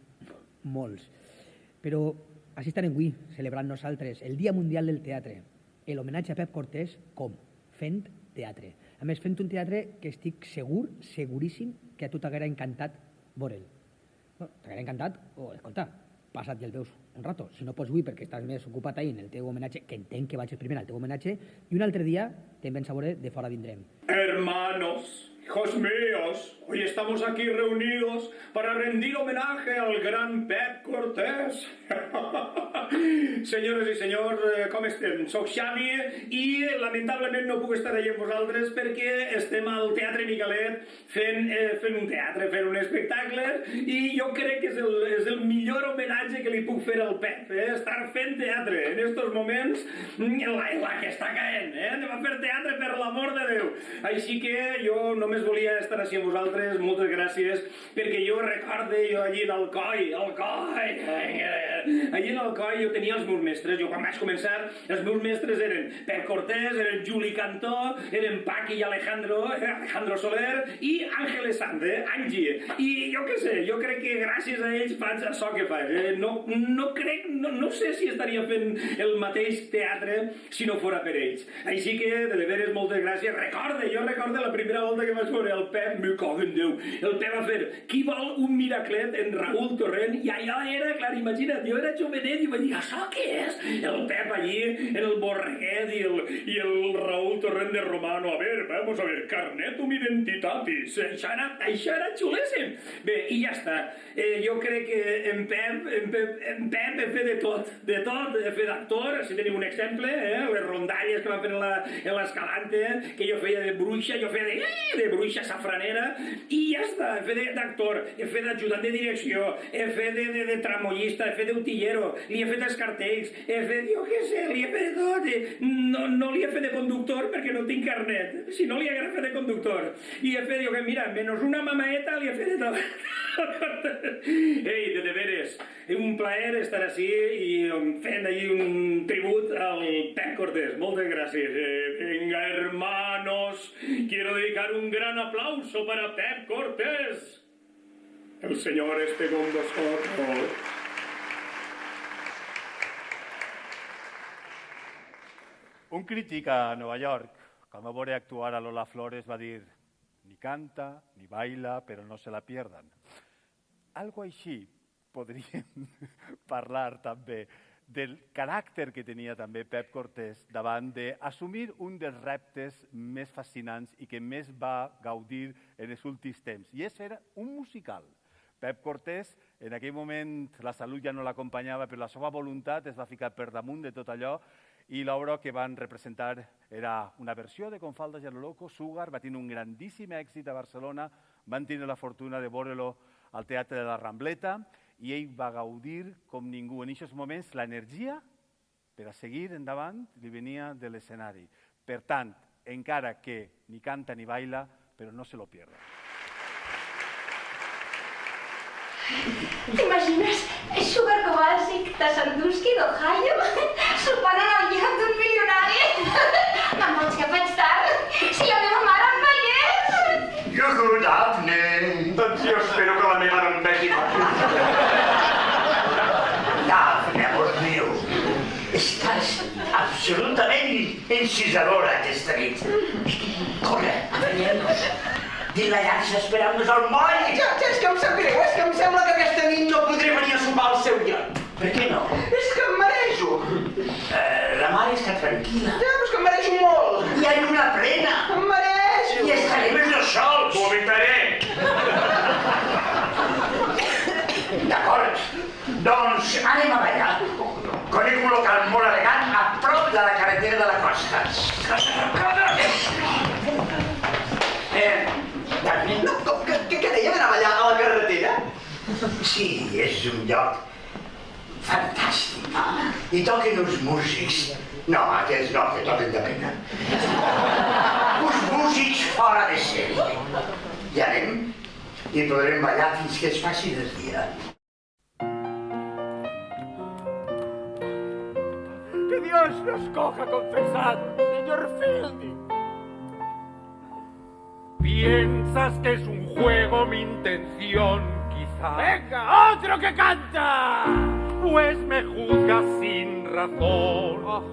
S20: molts. Però així estarem avui, celebrant nosaltres el Dia Mundial del Teatre, l'homenatge a Pep Cortés, com? Fent teatre. A més, fent un teatre que estic seguríssim, que a tu t'haguera encantat veure'l. T'haguera encantat, escolta, passa't i el veus un rato. Si no pots avui perquè estàs més ocupat ahí en el teu homenatge, que entenc que vaig el primer al teu homenatge, i un altre dia te'n vens a veure de fora vindrem.
S21: Hermanos, hijos míos, hoy estamos aquí reunidos para rendir homenaje al gran Pep Cortés. Senyores i senyors, com estem? Soc Xavi i lamentablement no puc estar allà amb vosaltres perquè estem al Teatre Micalet fent un teatre, fent un espectacle, i jo crec que és el millor homenatge que li puc fer al Pep, estar fent teatre en estos moments en la que està caent, anem a fer teatre per l'amor de Déu. Així que jo només volia estar així amb vosaltres, moltes gràcies, perquè jo recorde, jo allí en Alcoi, allí en Alcoi jo tenia els meus mestres. Jo quan vaig començar, els meus mestres eren Pep Cortés, eren Juli Cantó, eren Paqui i Alejandro Soler i Ángeles Sanz, Angie. I jo què sé, jo crec que gràcies a ells faig això que faig. No sé si estaria fent el mateix teatre si no fora per ells. Així que, de veres, moltes gràcies. Jo recordo la primera volta que vaig veure el Pep, me cago en Déu. El Pep va fer Qui vol un miraclet en Raúl Torrent, i allò era, clar, imagina't, jo era jovenet i vaig dir, això què és? El Pep allí, en el Borreguet i el Raúl Torrent de Romano. Vamos a ver, carnetum identitatis. Això era xulíssim. Bé, i ja està. Jo crec que en Pep he fet de tot. He fet d'actor, si tenim un exemple, les rondalles que van fer en l'Escalante, que jo feia de bruixa, jo feia de bruixa safranera, i ja està. He fet d'actor, he fet d'ajudant de direcció, he fet de tramoyista, he fet d'utillero, li he fet els cartells, he fet, jo què sé, li he fet de tot. No li he fet de conductor perquè no tinc carnet, si no li haguera fet de conductor. I he fet, jo que mira, menys una mamaeta li he fet de tot. Ei, de veres, un plaer estar així i fent ahí un tribut al Pep Cortés. Moltes gràcies. Venga, hermanos, quiero dedicar un gran aplauso para Pep Cortés. El Señor esté con vosotros.
S2: Un crític a Nova York, quan va veure actuar a Lola Flores, va dir ni canta, ni baila, però no se la pierdan. Algo així podríem parlar també del caràcter que tenia també Pep Cortés davant d'assumir un dels reptes més fascinants i que més va gaudir en els últims temps, i és fer un musical. Pep Cortés, en aquell moment la salut ja no l'acompanyava, però la seva voluntat es va ficar per damunt de tot allò, i l'obra que van representar era una versió de Con faldas y a lo loco, Sugar, va tenir un grandíssim èxit a Barcelona, van tenir la fortuna de veure-lo al Teatre de la Rambleta, i ell va gaudir com ningú. En aquests moments l'energia per a seguir endavant li venia de l'escenari. Per tant, encara que ni canta ni baila, però no se lo pierda.
S22: T'imagines? Sugar Kowalski de Sandusky d'Ohio sopant en el lloc d'un milionari? Me'n vols que faig tard? Si la meva mare em veiés!
S5: Good evening!
S21: Doncs jo espero que la meva no em vegi mai.
S5: Daphne, amor meu, estàs absolutament encisadora aquesta nit. Corre, anem. Tinc la llança esperant-nos al moll.
S6: Ja, és que em sap greu, és que em sembla que aquesta nit no podré venir a sopar al seu lloc.
S5: Per què no?
S4: És que em marejo.
S5: La mare està tranquil·la.
S4: Ja, però és que em marejo molt.
S5: Hi ha lluna plena.
S4: Em marejo.
S5: I estarem els dos sols.
S4: Vomitaré.
S5: D'acord. Doncs anem a ballar. Conec un local molt elegant a prop de la carretera de la costa.
S4: Què deia d'anar a ballar a la carretera?
S5: Sí, és un lloc fantàstic. I toquen uns músics. No, aquests no, que toquen de pena. Uns músics fora de sèrie. I anem i podrem ballar fins que es faci de dia.
S14: Que Dios nos coja confesados, señor Fielding. ¿Piensas que es un juego mi intención, quizá? ¡Venga, otro que canta! Pues me juzgas sin razón.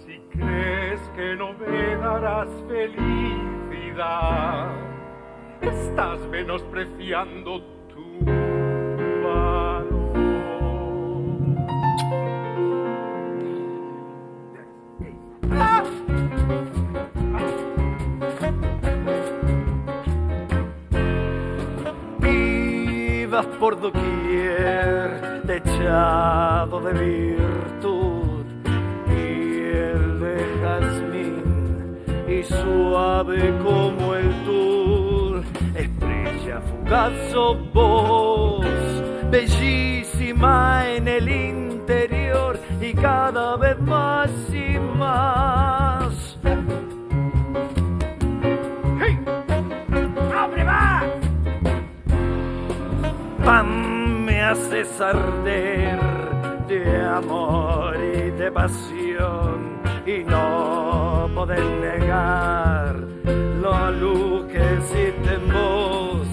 S14: Si crees que no me darás felicidad, estás menospreciando tu valor. Vivas por doquier, techado de virtud, piel de jazmín y suave como el tul, estrella fugaz sos vos, bellísima en el interior y cada vez más y más. ¡Hey! ¡Abre, va! Pan me haces arder de amor y de pasión y no poder negar la luz que existe en vos.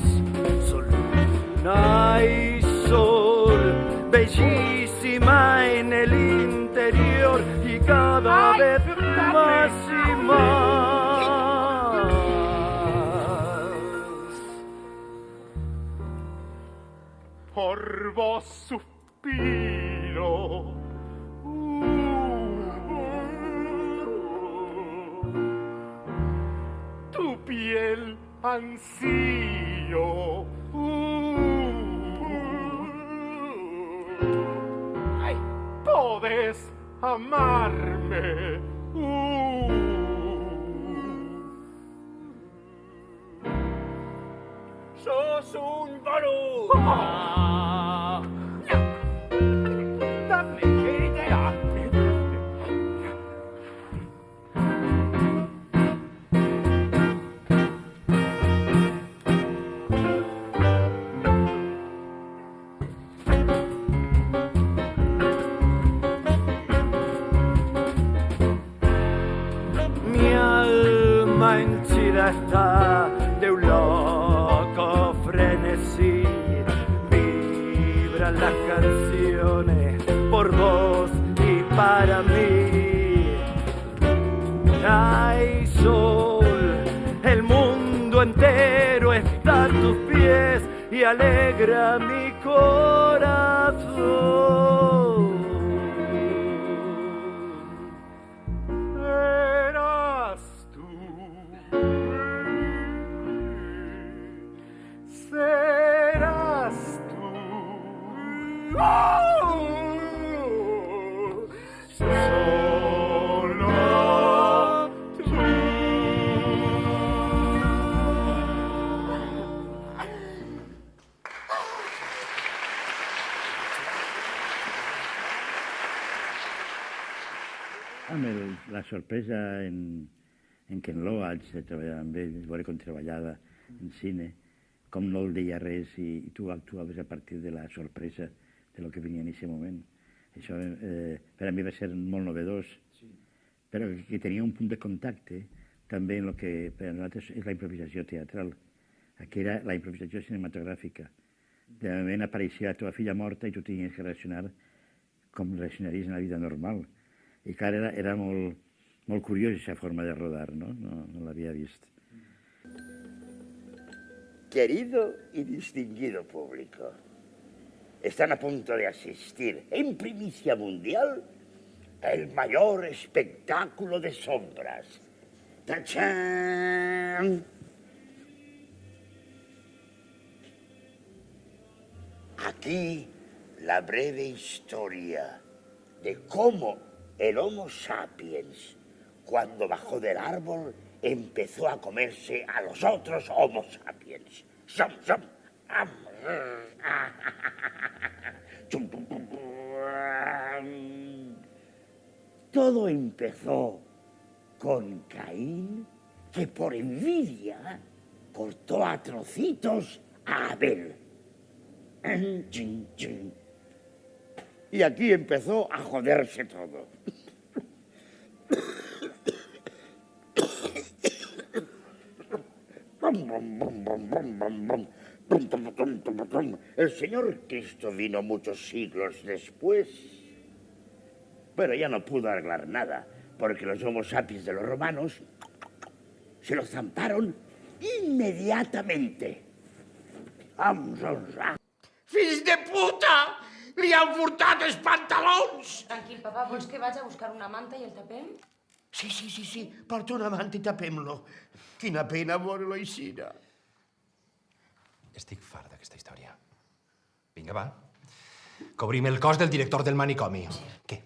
S14: Sol, luna y sol, bellísima en el interior y cada vez más y más. Por vos suspiro. Tu piel ansío. Ay, podés amarme. Sos un boludo. Dame idea. Mi alma henchida está de un loco frenesí. Vibran las canciones por vos y para mí. Hay sol, el mundo entero está a tus pies y alegra mi corazón. Serás tú. Serás tú. Solo tú.
S1: Amb la sorpresa en Ken Loach, de treballar amb ell, veure com treballava en cine, com no el deia res i tu actuaves a partir de la sorpresa de lo que venia en aquest moment. Això per a mi va ser molt novedós, però que tenia un punt de contacte també en el que per a nosaltres és la improvisació teatral. Aquí era la improvisació cinematogràfica. De moment apareixia la teva filla morta i tu tenies que reaccionar com reaccionaries en la vida normal. I clar, era molt curiós aquesta forma de rodar, no? No l'havia vist.
S7: Querido y distinguido público,
S1: están a punto de asistir en primicia mundial el mayor espectáculo de sombras. ¡Tachán! Aquí la breve historia de cómo el Homo sapiens, cuando bajó del árbol, empezó a comerse a los otros Homo sapiens. Todo empezó con Caín, que por envidia cortó a trocitos a Abel. Y aquí empezó a joderse todo. El Señor Cristo vino muchos siglos después, pero ya no pudo arreglar nada, porque los Homo sapiens de los romanos se lo zamparon inmediatamente.
S5: Fills de puta! Li han furtat els pantalons!
S13: Tranquil, papà, vols que vaig a buscar una manta i el tapem?
S5: Sí, porta una manta i tapem-lo. Quina pena veure-lo aixina.
S7: Estic fart d'aquesta història. Vinga, va. Cobrim el cos del director del manicomi. Què?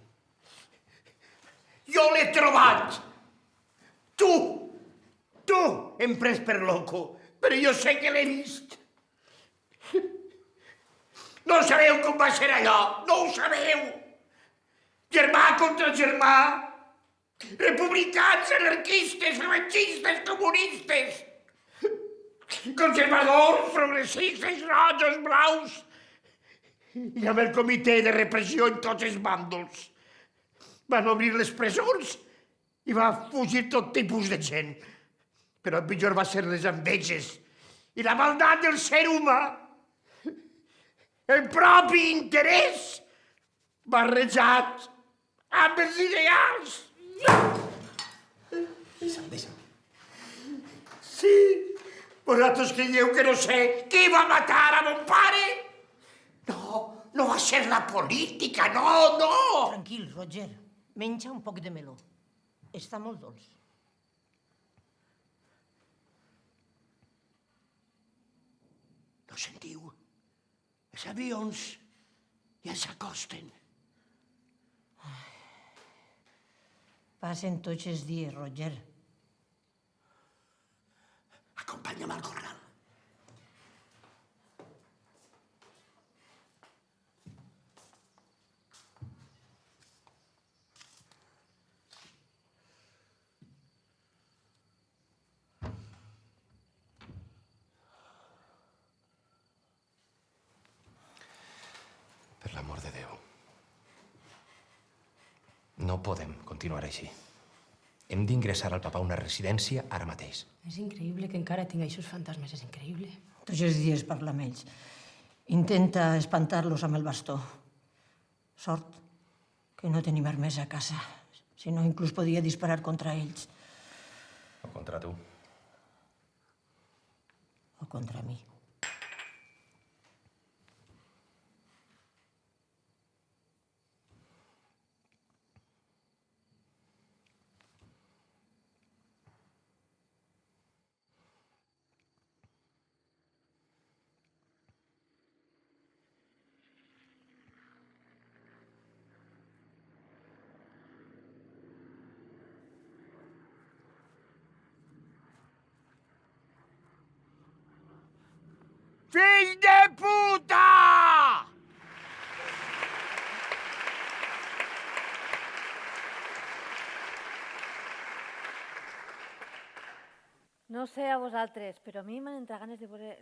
S5: Jo l'he trobat! Tu em pres per loco, però jo sé que l'he vist. No sabeu com va ser allò, no ho sabeu. Germà contra germà, republicans, anarquistes, revanchistes, comunistes, conservadors, progressistes, rojos, blaus, i amb el comitè de repressió en tots els bàndols. Van obrir les presons i va fugir tot tipus de gent. Però el pitjor va ser les enveges i la maldat del ser humà. El propi interès barrejat amb els ideals.
S7: Deixa'm.
S5: Sí, vosaltres creieu que no sé qui va matar a mon pare? No va ser la política, no.
S15: Tranquil, Roger. Menja un poc de meló. Està molt dolç.
S5: No sentiu? Els avions ja s'acosten.
S15: Passen tots els dies, Roger.
S5: Acompanya'm al corral.
S7: Per l'amor de Déu. No podem continuar així. Hem d'ingressar al papà a una residència ara mateix.
S13: És increïble que encara tinc aquests fantasmes, és increïble.
S15: Tots els dies parla amb ells. Intenta espantar-los amb el bastó. Sort que no tenim armes a casa. Si no, inclús podia disparar contra ells.
S7: O contra tu.
S15: O contra mi.
S5: Fill de puta!
S3: No sé a vosaltres, però a mi m'han entrat ganes de veure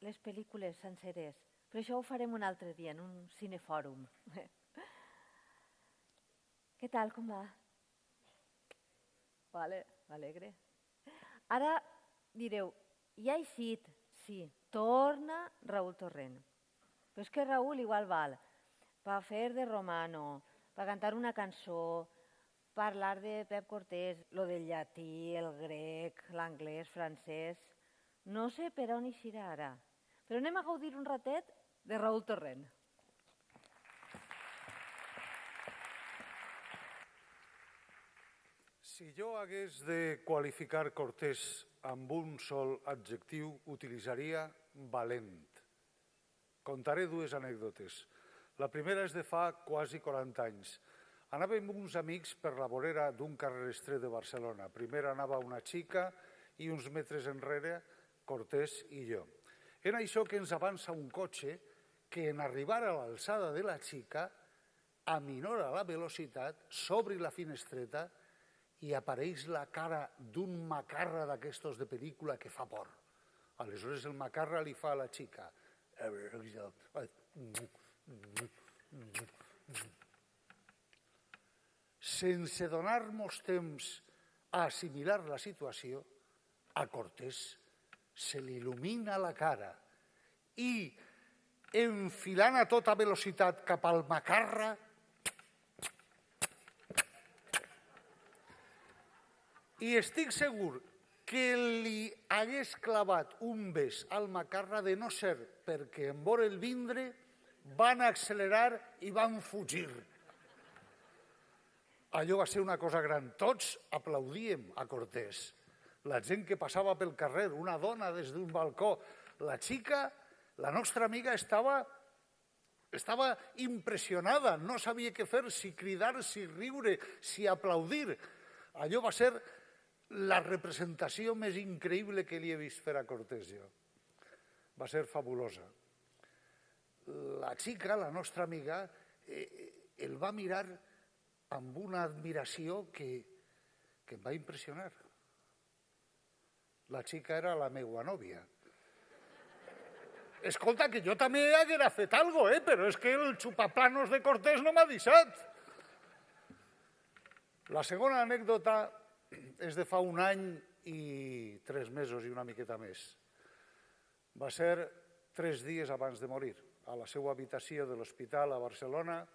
S3: les pel·lícules senceres. Però això ho farem un altre dia, en un cinefòrum. Què tal, com va? Vale, m'alegre. Ara direu, ja ha eixit, sí, torna Raül Torrent. Però és que Raül igual val. Va fer de Romano, va cantar una cançó, parlar de Pep Cortés, lo del llatí, el grec, l'anglès, francès... No sé per on eixirà ara, però anem a gaudir un ratet de Raül Torrent.
S8: Si jo hagués de qualificar Cortés amb un sol adjectiu, utilitzaria valent. Contaré dues anècdotes. La primera és de fa quasi 40 anys. Anàvem uns amics per la vorera d'un carrer estret de Barcelona. Primer anava una xica i uns metres enrere Cortés i jo. En això que ens avança un cotxe que en arribar a l'alçada de la xica aminora la velocitat, s'obri la finestreta i apareix la cara d'un macarra d'aquestos de pel·lícula que fa por. Aleshores el macarra li fa a la xica. Sense donar-nos temps a assimilar la situació, a Cortés se li il·lumina la cara i, enfilant a tota velocitat cap al macarra, i estic segur que li hagués clavat un bes al macarra de no ser perquè en veure'l vindre van accelerar i van fugir. Allò va ser una cosa gran. Tots aplaudíem a Cortés. La gent que passava pel carrer, una dona des d'un balcó. La xica, la nostra amiga, estava impressionada. No sabia què fer, si cridar, si riure, si aplaudir. Allò va ser la representació més increïble que li he vist fer a Cortés jo. Va ser fabulosa. La xica, la nostra amiga, el va mirar amb una admiració que em va impressionar. La xica era la meua nòvia. Escolta, que jo també haguera fet alguna cosa, però és que el xupaplanos de Cortés no m'ha deixat. La segona anècdota és de fa un any i 3 mesos i una miqueta més. Va ser 3 dies abans de morir, a la seva habitació de l'hospital a Barcelona,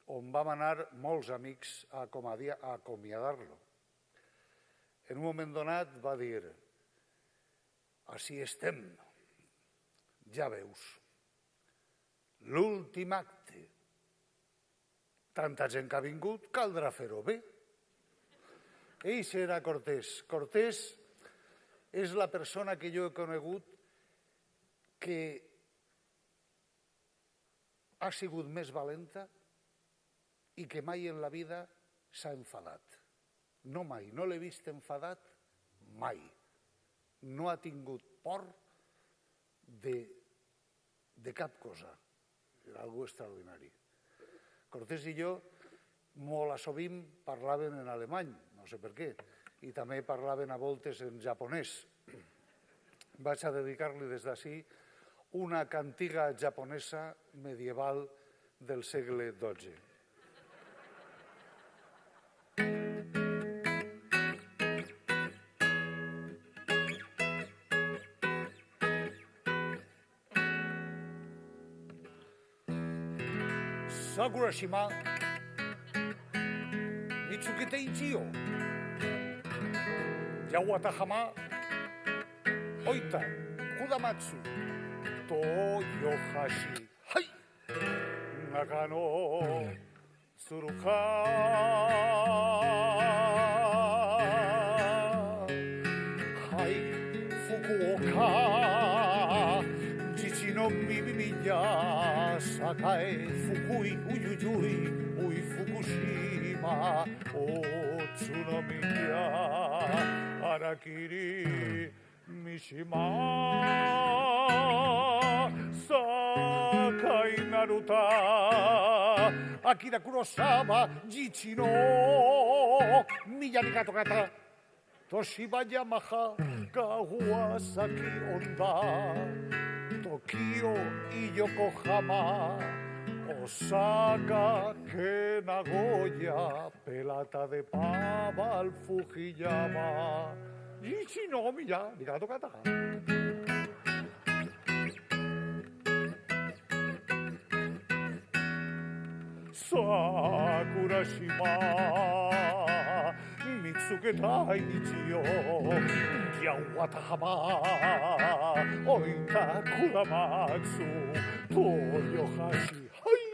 S8: on vam anar molts amics a acomiadar-lo. En un moment donat va dir: «Així estem, ja veus, l'últim acte. Tanta gent que ha vingut, caldrà fer-ho bé». Eixe era Cortés. Cortés és la persona que jo he conegut que ha sigut més valenta i que mai en la vida s'ha enfadat. No mai, no l'he vist enfadat mai. No ha tingut por de cap cosa. Era algo extraordinari. Cortés i jo molt a sovint parlaven en alemany, no sé per què, i també parlaven a voltes en japonès. Vaig a dedicar-li des d'ací una cantiga japonesa medieval del segle XII. Sakurashima Mitsukete ichi yo Yawatahama Oita Kudamatsu Toyohashi Hai Nagano Tsuruka Hai Fukuoka Jichi no Mimiya Sakai Fukui Uyuyui Ui Fukushima Otsunomiya Arakiri Mishima Sakai Naruta Akira Kurosawa Jichi no Miyagi Kata Toshiba Yamaha Kawasaki Honda Tokio y Yokohama, Osaka, que Nagoya, pelata de pava al Fujiyama. Ichinomiya, arigato kata. Sakurashima, Mitsuketai Ichiyo, Yawatahama, Oita Kudamatsu, Toyohashi, Hai,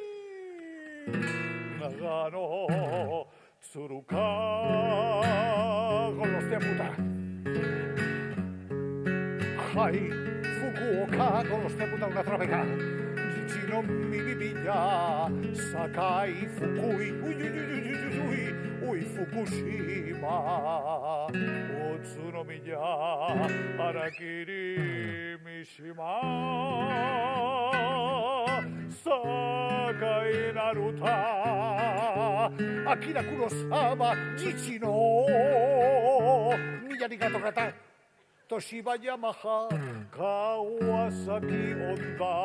S8: Nagano, Otsuruka Golosteputa. Hai, Fukuoka Golosteputa una altra vegada. Jichino Mibibilla, Sakai Fukui, ui Fukushima, Otsunomiya, Harakiri Mishima, Sakai Naruta, Akira Kurosawa, Jichino, Miyarigato Kata, Toshiba Yamaha, Kawasaki Honda,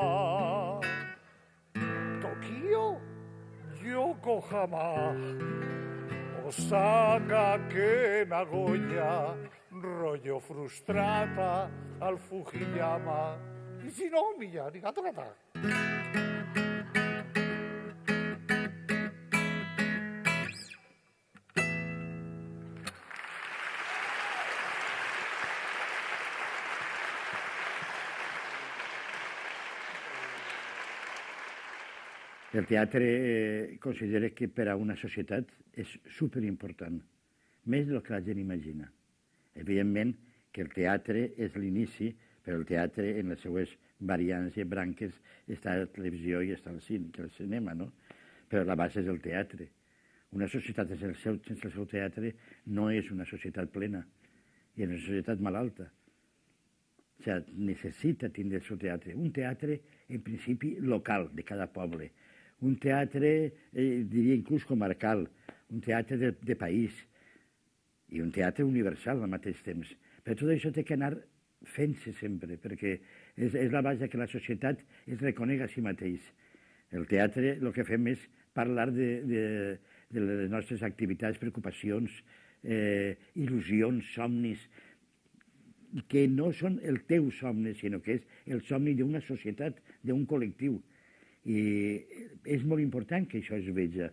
S8: Tokyo, Yokohama, Osaka, que Nagoya, rollo frustrata al Fujiyama, y si no, Miyarigato Kata.
S1: El teatre considera que per a una societat és superimportant, més del que la gent imagina. Evidentment que el teatre és l'inici, però el teatre en les seues variants i branques està la televisió i està el cinema, no? Però la base és el teatre. Una societat sense el seu teatre no és una societat plena, i és una societat malalta. O sigui, necessita tindre el seu teatre. Un teatre, en principi, local, de cada poble. Un teatre, diria inclús comarcal, un teatre de país i un teatre universal al mateix temps. Però tot això té que anar fent-se sempre, perquè és la base que la societat es reconega a si mateix. El teatre el que fem és parlar de les nostres activitats, preocupacions, il·lusions, somnis, que no són el teu somni, sinó que és el somni d'una societat, d'un col·lectiu. I és molt important que això es veja,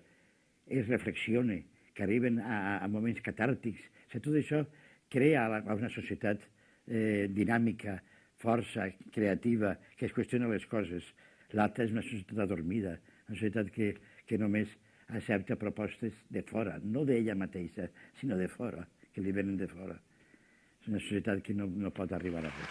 S1: es reflexione, que arriben a moments catàrtics. Tot això crea una societat dinàmica, força, creativa, que es qüestiona les coses. L'altra és una societat adormida, una societat que només accepta propostes de fora, no d'ella mateixa, sinó de fora, que li venen de fora. És una societat que no pot arribar a res.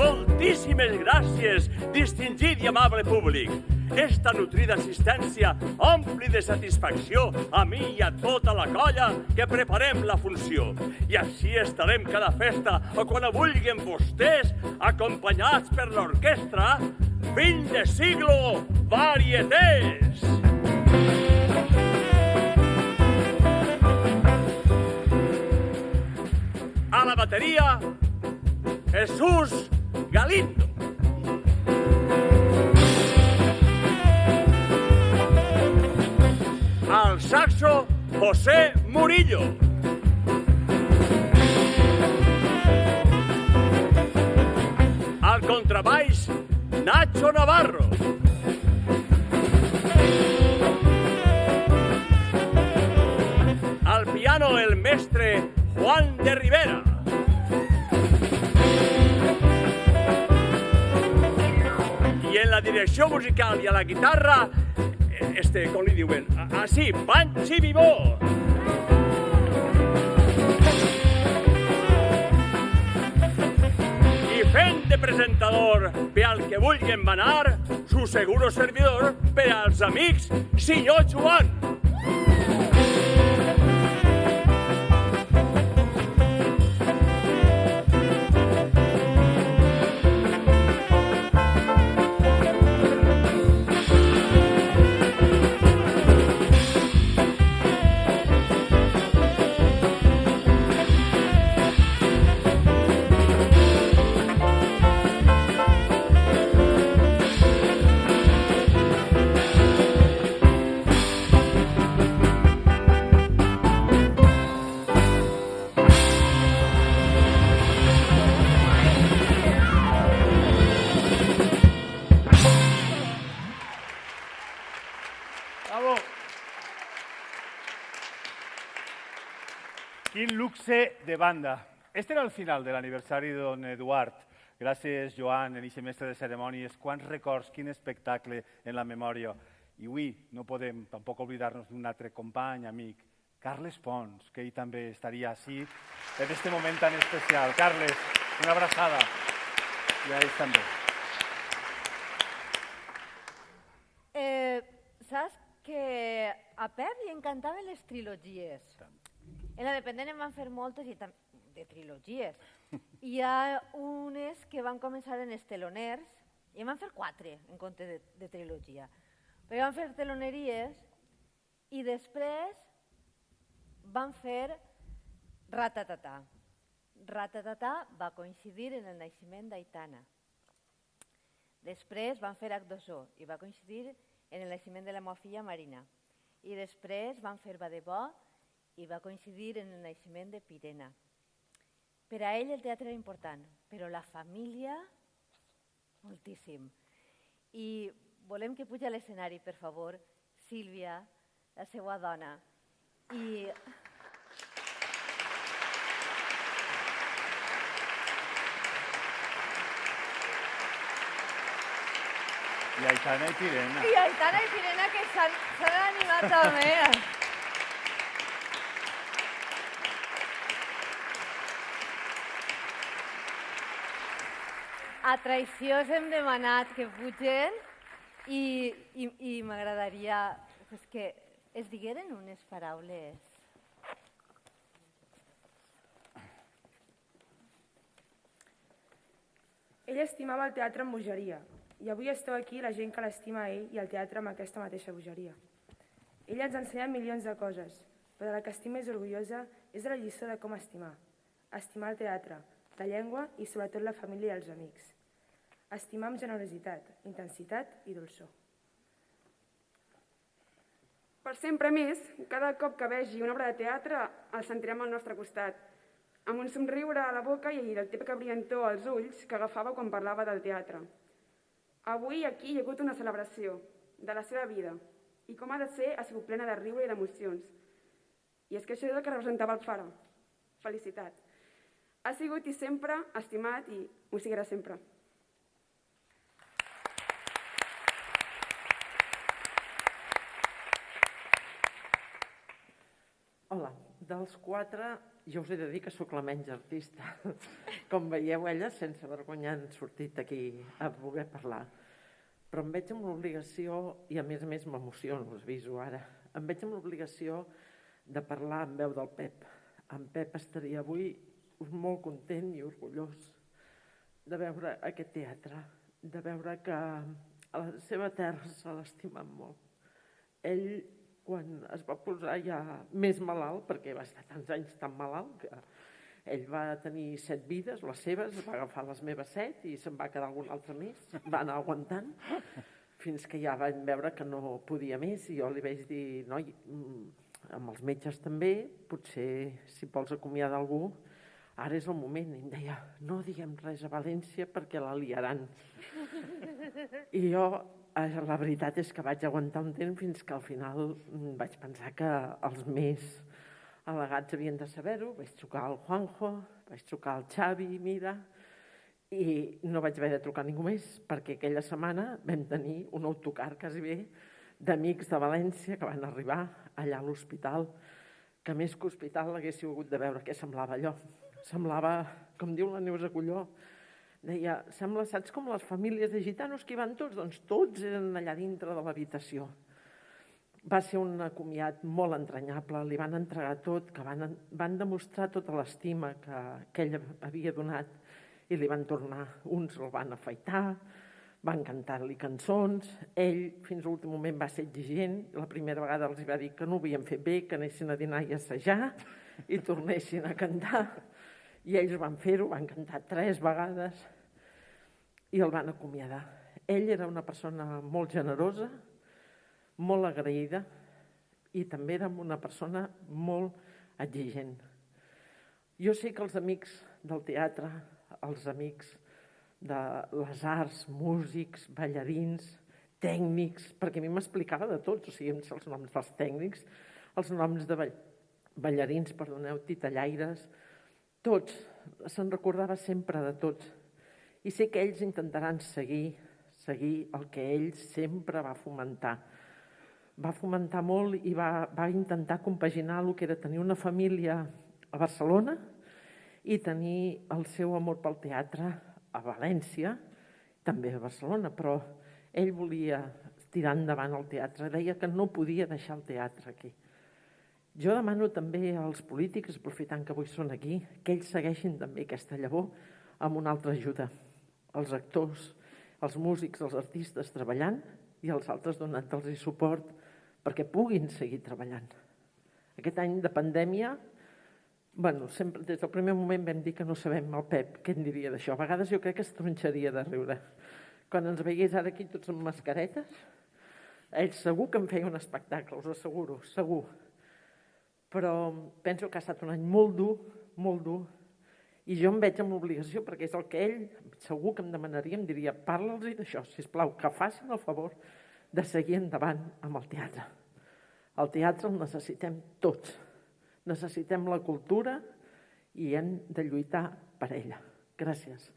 S9: Moltíssimes gràcies, distingit i amable públic. Esta nutrida assistència ompli de satisfacció a mi i a tota la colla que preparem la funció. I així estarem cada festa o quan vulguin vostès, acompanyats per l'orquestra, fin de siglo varietés. A la bateria, Jesús Galindo. Al saxo, José Murillo. Al contrabaix, Nacho Navarro. Al piano, el mestre Juan de Rivera. I en la direcció musical i a la guitarra, com li diuen, així, Panchi Vivó. I fent de presentador per al que vulguin manar, su seguro servidor per als amics, senyor Joan.
S2: Bravo. Quin luxe de banda. Este era el final de l'aniversari de don Eduard. Gràcies, Joan, en aquest mestre de cerimònies. Quants records, quin espectacle en la memòria. I avui no podem tampoc oblidar-nos d'un altre company, amic, Carles Pons, que ell també estaria així en aquest moment tan especial. Carles, una abraçada. I a ells també.
S3: Saps que a Pep li encantaven les trilogies. En la Dependent en van fer moltes de trilogies. Hi ha unes que van començar en els teloners i en van fer 4 en compte de trilogia. Però van fer teloneries i després van fer Ratatatà. Ratatatà va coincidir en el naixement d'Aitana. Després van fer Agdosó i va coincidir en el naixement de la meva filla Marina. I després van fer Badebò i va coincidir en el naixement de Pirena. Per a ell el teatre era important, però la família, moltíssim. I volem que pugi a l'escenari, per favor, Sílvia, la seva dona. I
S2: Aitana i Pirena.
S3: I Aitana i Pirena que s'han animat també. A traïcions hem demanat que pugen i m'agradaria que es digueren unes paraules.
S10: Ell estimava el teatre amb bogeria i avui esteu aquí la gent que l'estima a ell i el teatre amb aquesta mateixa bogeria. Ell ens ha ensenyat milions de coses, però la que estic més orgullosa és de la lliçó de com estimar. Estimar el teatre, la llengua i sobretot la família i els amics. Estimar amb generositat, intensitat i dolçor.
S11: Per sempre més, cada cop que vegi una obra de teatre el sentirem al nostre costat, amb un somriure a la boca i el típica brillantor als ulls que agafava quan parlava del teatre. Avui aquí hi ha hagut una celebració de la seva vida i com ha de ser ha sigut plena de riure i d'emocions. I és que això és el que representava el pare. Felicitat. Ha sigut i sempre estimat i ho seguirà sempre.
S23: Hola, dels 4 jo us he de dir que sóc la menys artista. Com veieu, ella, sense vergonya, han sortit aquí a voler parlar. Però em veig amb l'obligació, i a més m'emociono, us aviso ara, em veig amb l'obligació de parlar en veu del Pep. En Pep estaria avui molt content i orgullós de veure aquest teatre, de veure que a la seva terra se l'estimen molt. Ell, quan es va posar ja més malalt, perquè va estar tants anys tan malalt, que ell va tenir 7 vides, les seves, va agafar les meves 7 i se'n va quedar algun altre més, va anar aguantant, fins que ja vam veure que no podia més i jo li vaig dir, noi, amb els metges també, potser si vols acomiadar algú, ara és el moment. I em deia, no diguem res a València perquè la liaran. I jo, la veritat és que vaig aguantar un temps fins que al final vaig pensar que els més al·legats havien de saber-ho. Vaig trucar al Juanjo, vaig trucar al Xavi, mira, i no vaig haver de trucar ningú més perquè aquella setmana vam tenir un autocar quasi bé d'amics de València que van arribar allà a l'hospital, que més que hospital l'haguéssiu hagut de veure què semblava allò. Semblava, com diu la Neus Agulló, Deia, sembla, saps com les famílies de gitanos que hi van tots? Doncs tots eren allà dintre de l'habitació. Va ser un comiat molt entranyable, li van entregar tot, que van demostrar tota l'estima que ell havia donat i li van tornar, uns el van afaitar, van cantar-li cançons, ell fins a l'últim moment va ser exigent, la primera vegada els va dir que no ho havien fet bé, que anessin a dinar i assajar i tornessin a cantar, i ells van fer-ho, van cantar 3 vegades i el van acomiadar. Ell era una persona molt generosa, molt agraïda i també era una persona molt exigent. Jo sé que els amics del teatre, els amics de les arts, músics, ballarins, tècnics, perquè a mi m'explicava de tots, o sigui, els noms dels tècnics, els noms de ballarins, perdoneu, titellaires, tots, se'n recordava sempre de tots. I sé que ells intentaran seguir el que ell sempre va fomentar. Va fomentar molt i va intentar compaginar el que era tenir una família a Barcelona i tenir el seu amor pel teatre a València, també a Barcelona, però ell volia tirar endavant el teatre, deia que no podia deixar el teatre aquí. Jo demano també als polítics, aprofitant que avui són aquí, que ells segueixin també aquesta llavor amb una altra ajuda. Els actors, els músics, els artistes treballant i els altres donant-los suport perquè puguin seguir treballant. Aquest any de pandèmia, sempre des del primer moment vam dir que no sabem el Pep què en diria d'això. A vegades jo crec que es tronxaria de riure. Quan ens veiés ara aquí tots amb mascaretes, ell segur que em feia un espectacle, us ho asseguro, segur. Però penso que ha estat un any molt dur, i jo em veig amb l'obligació, perquè és el que ell segur que em demanaria, em diria, parla'ls d'això, sisplau, que facin el favor de seguir endavant amb el teatre. El teatre el necessitem tots. Necessitem la cultura i hem de lluitar per ella. Gràcies.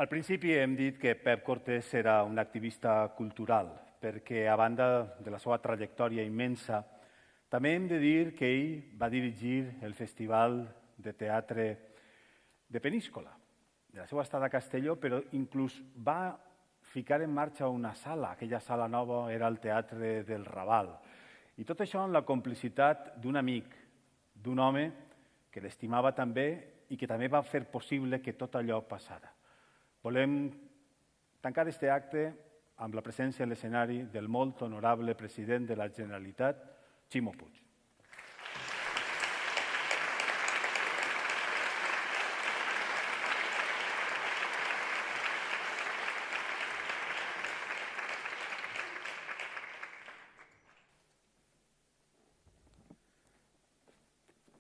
S2: Al principi hem dit que Pep Cortés era un activista cultural, perquè a banda de la seva trajectòria immensa, també hem de dir que ell va dirigir el Festival de Teatre de Peníscola, de la seva estada a Castelló, però inclús va ficar en marxa una sala, aquella sala nova era el Teatre del Raval. I tot això amb la complicitat d'un amic, d'un home que l'estimava també i que també va fer possible que tot allò passara. Volem tancar aquest acte amb la presència a l'escenari del molt honorable president de la Generalitat, Ximo Puig.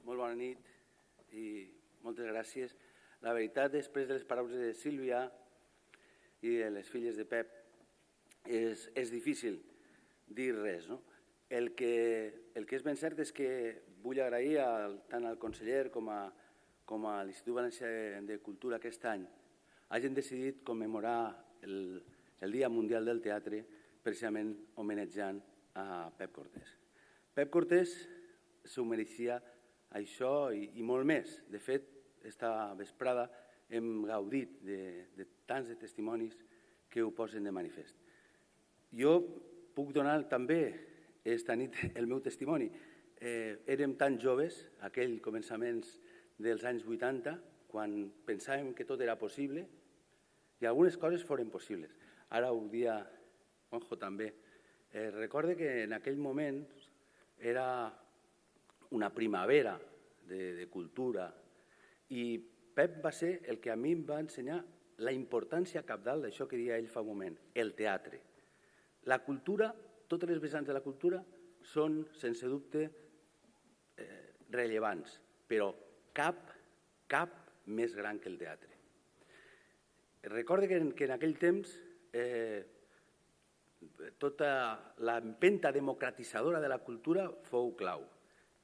S12: Molt bona nit i moltes gràcies. La veritat, després de les paraules de Sílvia i de les filles de Pep, és difícil dir res. No? El que és ben cert és que vull agrair tant al conseller com a l'Institut Valencià de Cultura aquest any hagin decidit commemorar el Dia Mundial del Teatre precisament homenatjant a Pep Cortés. Pep Cortés s'ho mereixia això i molt més. De fet, esta vesprada hem gaudit de tants de testimonis que ho posen de manifest. Jo puc donar també esta nit el meu testimoni. Érem tan joves, aquells començaments dels anys 80, quan pensàvem que tot era possible i algunes coses foren possibles. Ara ho dia Juanjo també. Recorde que en aquell moment era una primavera de cultura i Pep va ser el que a mi em va ensenyar la importància cabdal d'això que deia ell fa un moment, el teatre. La cultura, totes les vessants de la cultura són, sense dubte, rellevants, però cap més gran que el teatre. Recorde que en aquell temps tota l'empenta democratitzadora de la cultura fou clau.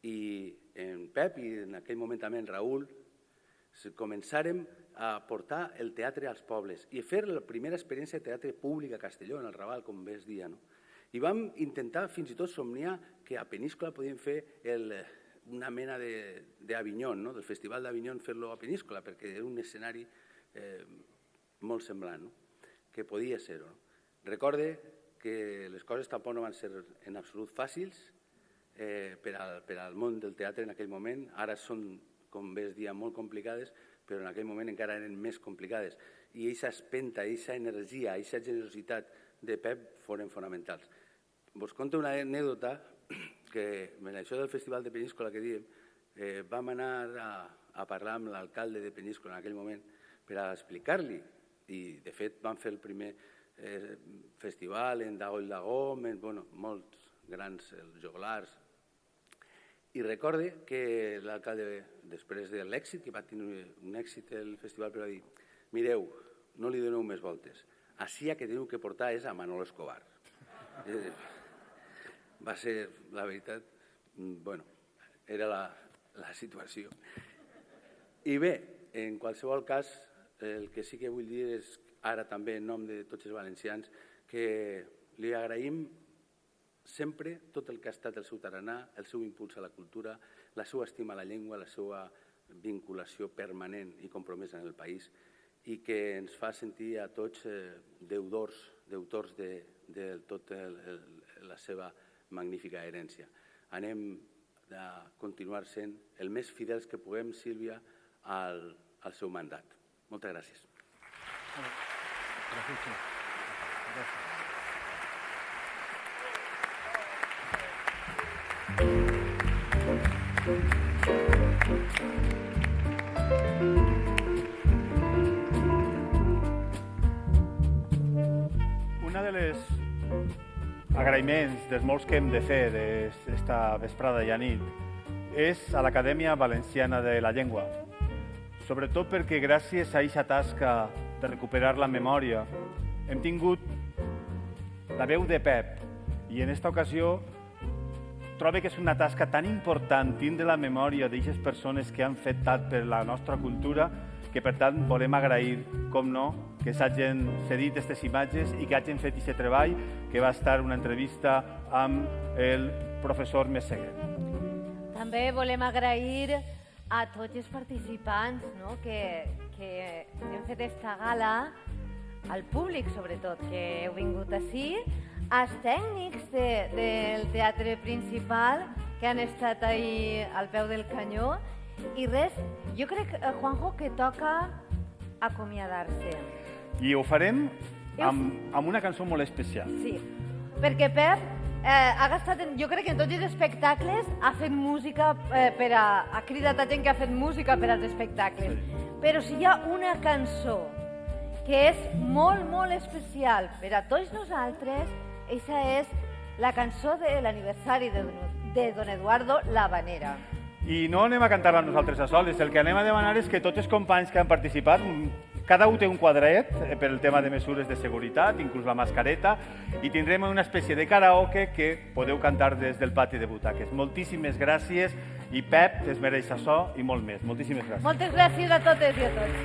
S12: I en Pep i en aquell moment també en Raül començàrem a portar el teatre als pobles i a fer la primera experiència de teatre públic a Castelló, en el Raval, com bé es dia. I vam intentar fins i tot somniar que a Peníscola podíem fer una mena d'Avinyó, del Festival d'Avinyó, fer-lo a Peníscola, perquè era un escenari molt semblant, que podia ser-ho. Recorde que les coses tampoc no van ser en absolut fàcils per al món del teatre en aquell moment. Ara són, com bé es dia, molt complicades, però en aquell moment encara eren més complicades. I aquesta espenta, aquesta energia, aquesta generositat de Pep foren fonamentals. Vos conto una anècdota que en això del Festival de Peníscola que diem vam anar a parlar amb l'alcalde de Peníscola en aquell moment per a explicar-li. I, de fet, vam fer el primer festival en Dago el Dagom, molts grans joglars. I recorde que l'alcalde, després de l'èxit, que va tenir un èxit el festival, però va dir: mireu, no li doneu més voltes. Així que teniu que portar és a Manolo Escobar. Va ser, la veritat, era la situació. I bé, en qualsevol cas, el que sí que vull dir és, ara també en nom de tots els valencians, que li agraïm sempre tot el que ha estat el seu tarannà, el seu impuls a la cultura, la seva estima a la llengua, la seva vinculació permanent i compromesa en el país, i que ens fa sentir a tots deudors de tota la seva magnífica herència. Anem a continuar sent el més fidels que puguem, Sílvia, al seu mandat. Moltes gràcies.
S2: Una de les agraïments dels molts que hem de fer d'esta vesprada i a nit és a l'Acadèmia Valenciana de la Llengua. Sobretot perquè gràcies a aquesta tasca de recuperar la memòria hem tingut la veu de Pep i en aquesta ocasió trobo que és una tasca tan important tindre la memòria d'aquestes persones que han fet tant per la nostra cultura que per tant volem agrair, com no, que s'hagin cedit aquestes imatges i que hagin fet aquest treball, que va estar una entrevista amb el professor Messeguer.
S3: També volem agrair a tots els participants que hem fet aquesta gala, al públic sobretot, que heu vingut ací, als tècnics del teatre principal que han estat ahí al peu del canyó. I res, jo crec, Juanjo, que toca acomiadar-se.
S2: I ho farem amb una cançó molt especial.
S3: Sí, perquè Pep ha gastat, jo crec que en tots els espectacles ha fet música, ha cridat a gent que ha fet música per als espectacles. Però si hi ha una cançó que és molt, molt especial per a tots nosaltres, aquesta és la cançó de l'aniversari de Don Eduardo, l'Havanera.
S2: I no anem a cantar-la nosaltres a soles, el que anem a demanar és que tots els companys que han participat, cada un té un quadret per el tema de mesures de seguretat, inclús la mascareta, i tindrem una espècie de karaoke que podeu cantar des del pati de butaques. Moltíssimes gràcies i Pep es mereix això i molt més. Moltíssimes gràcies.
S3: Moltes gràcies a totes i a tots.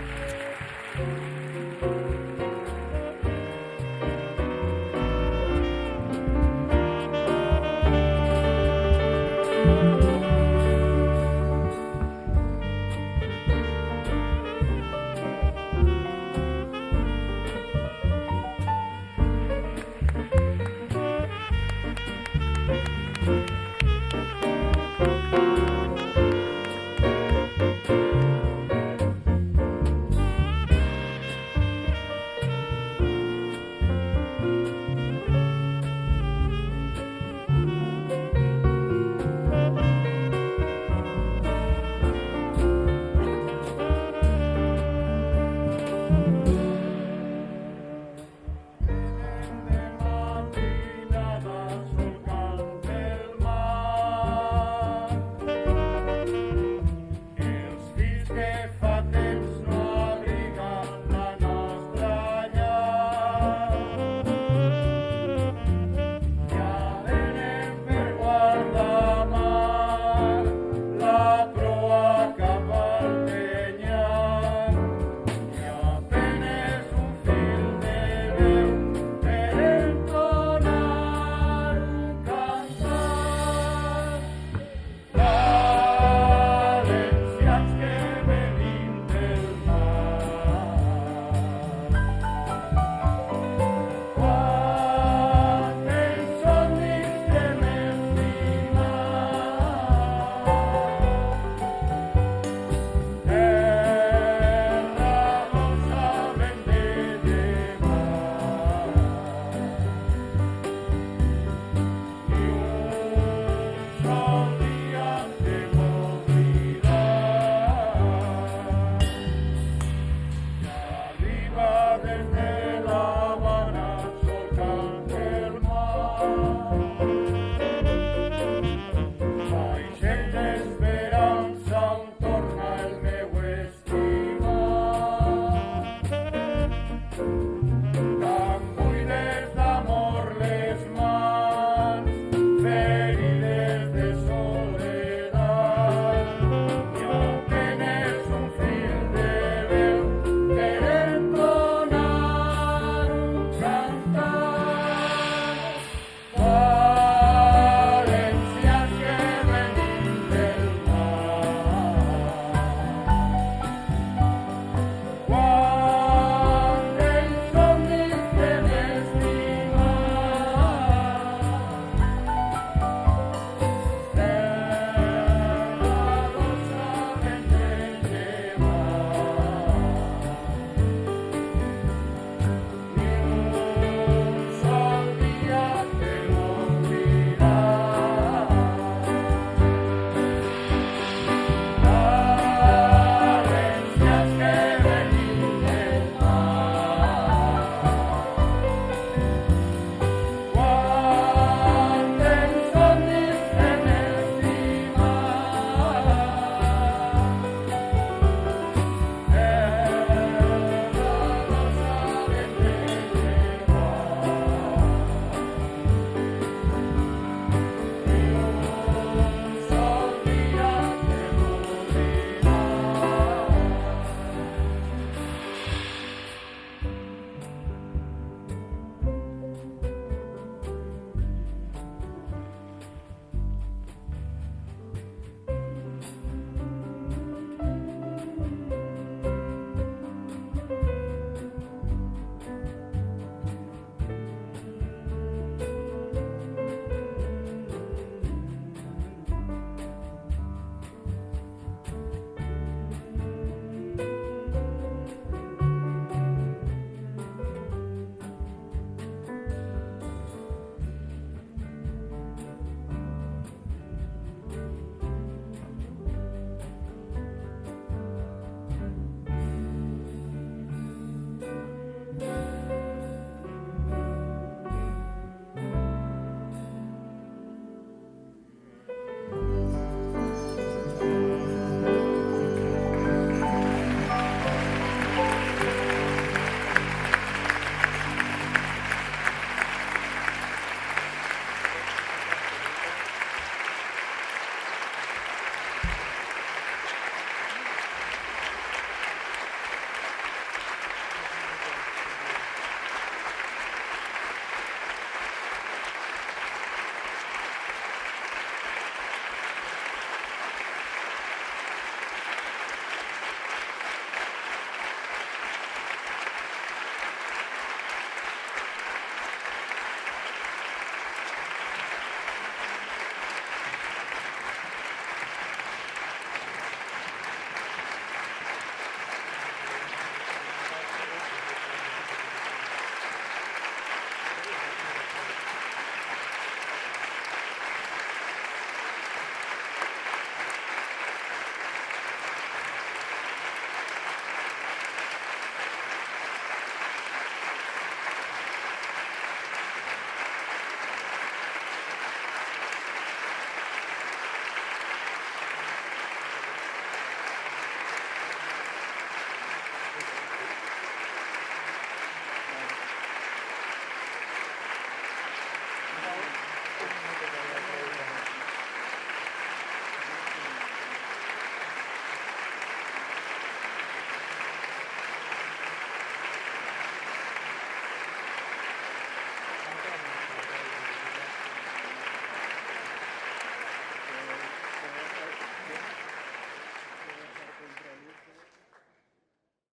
S6: desde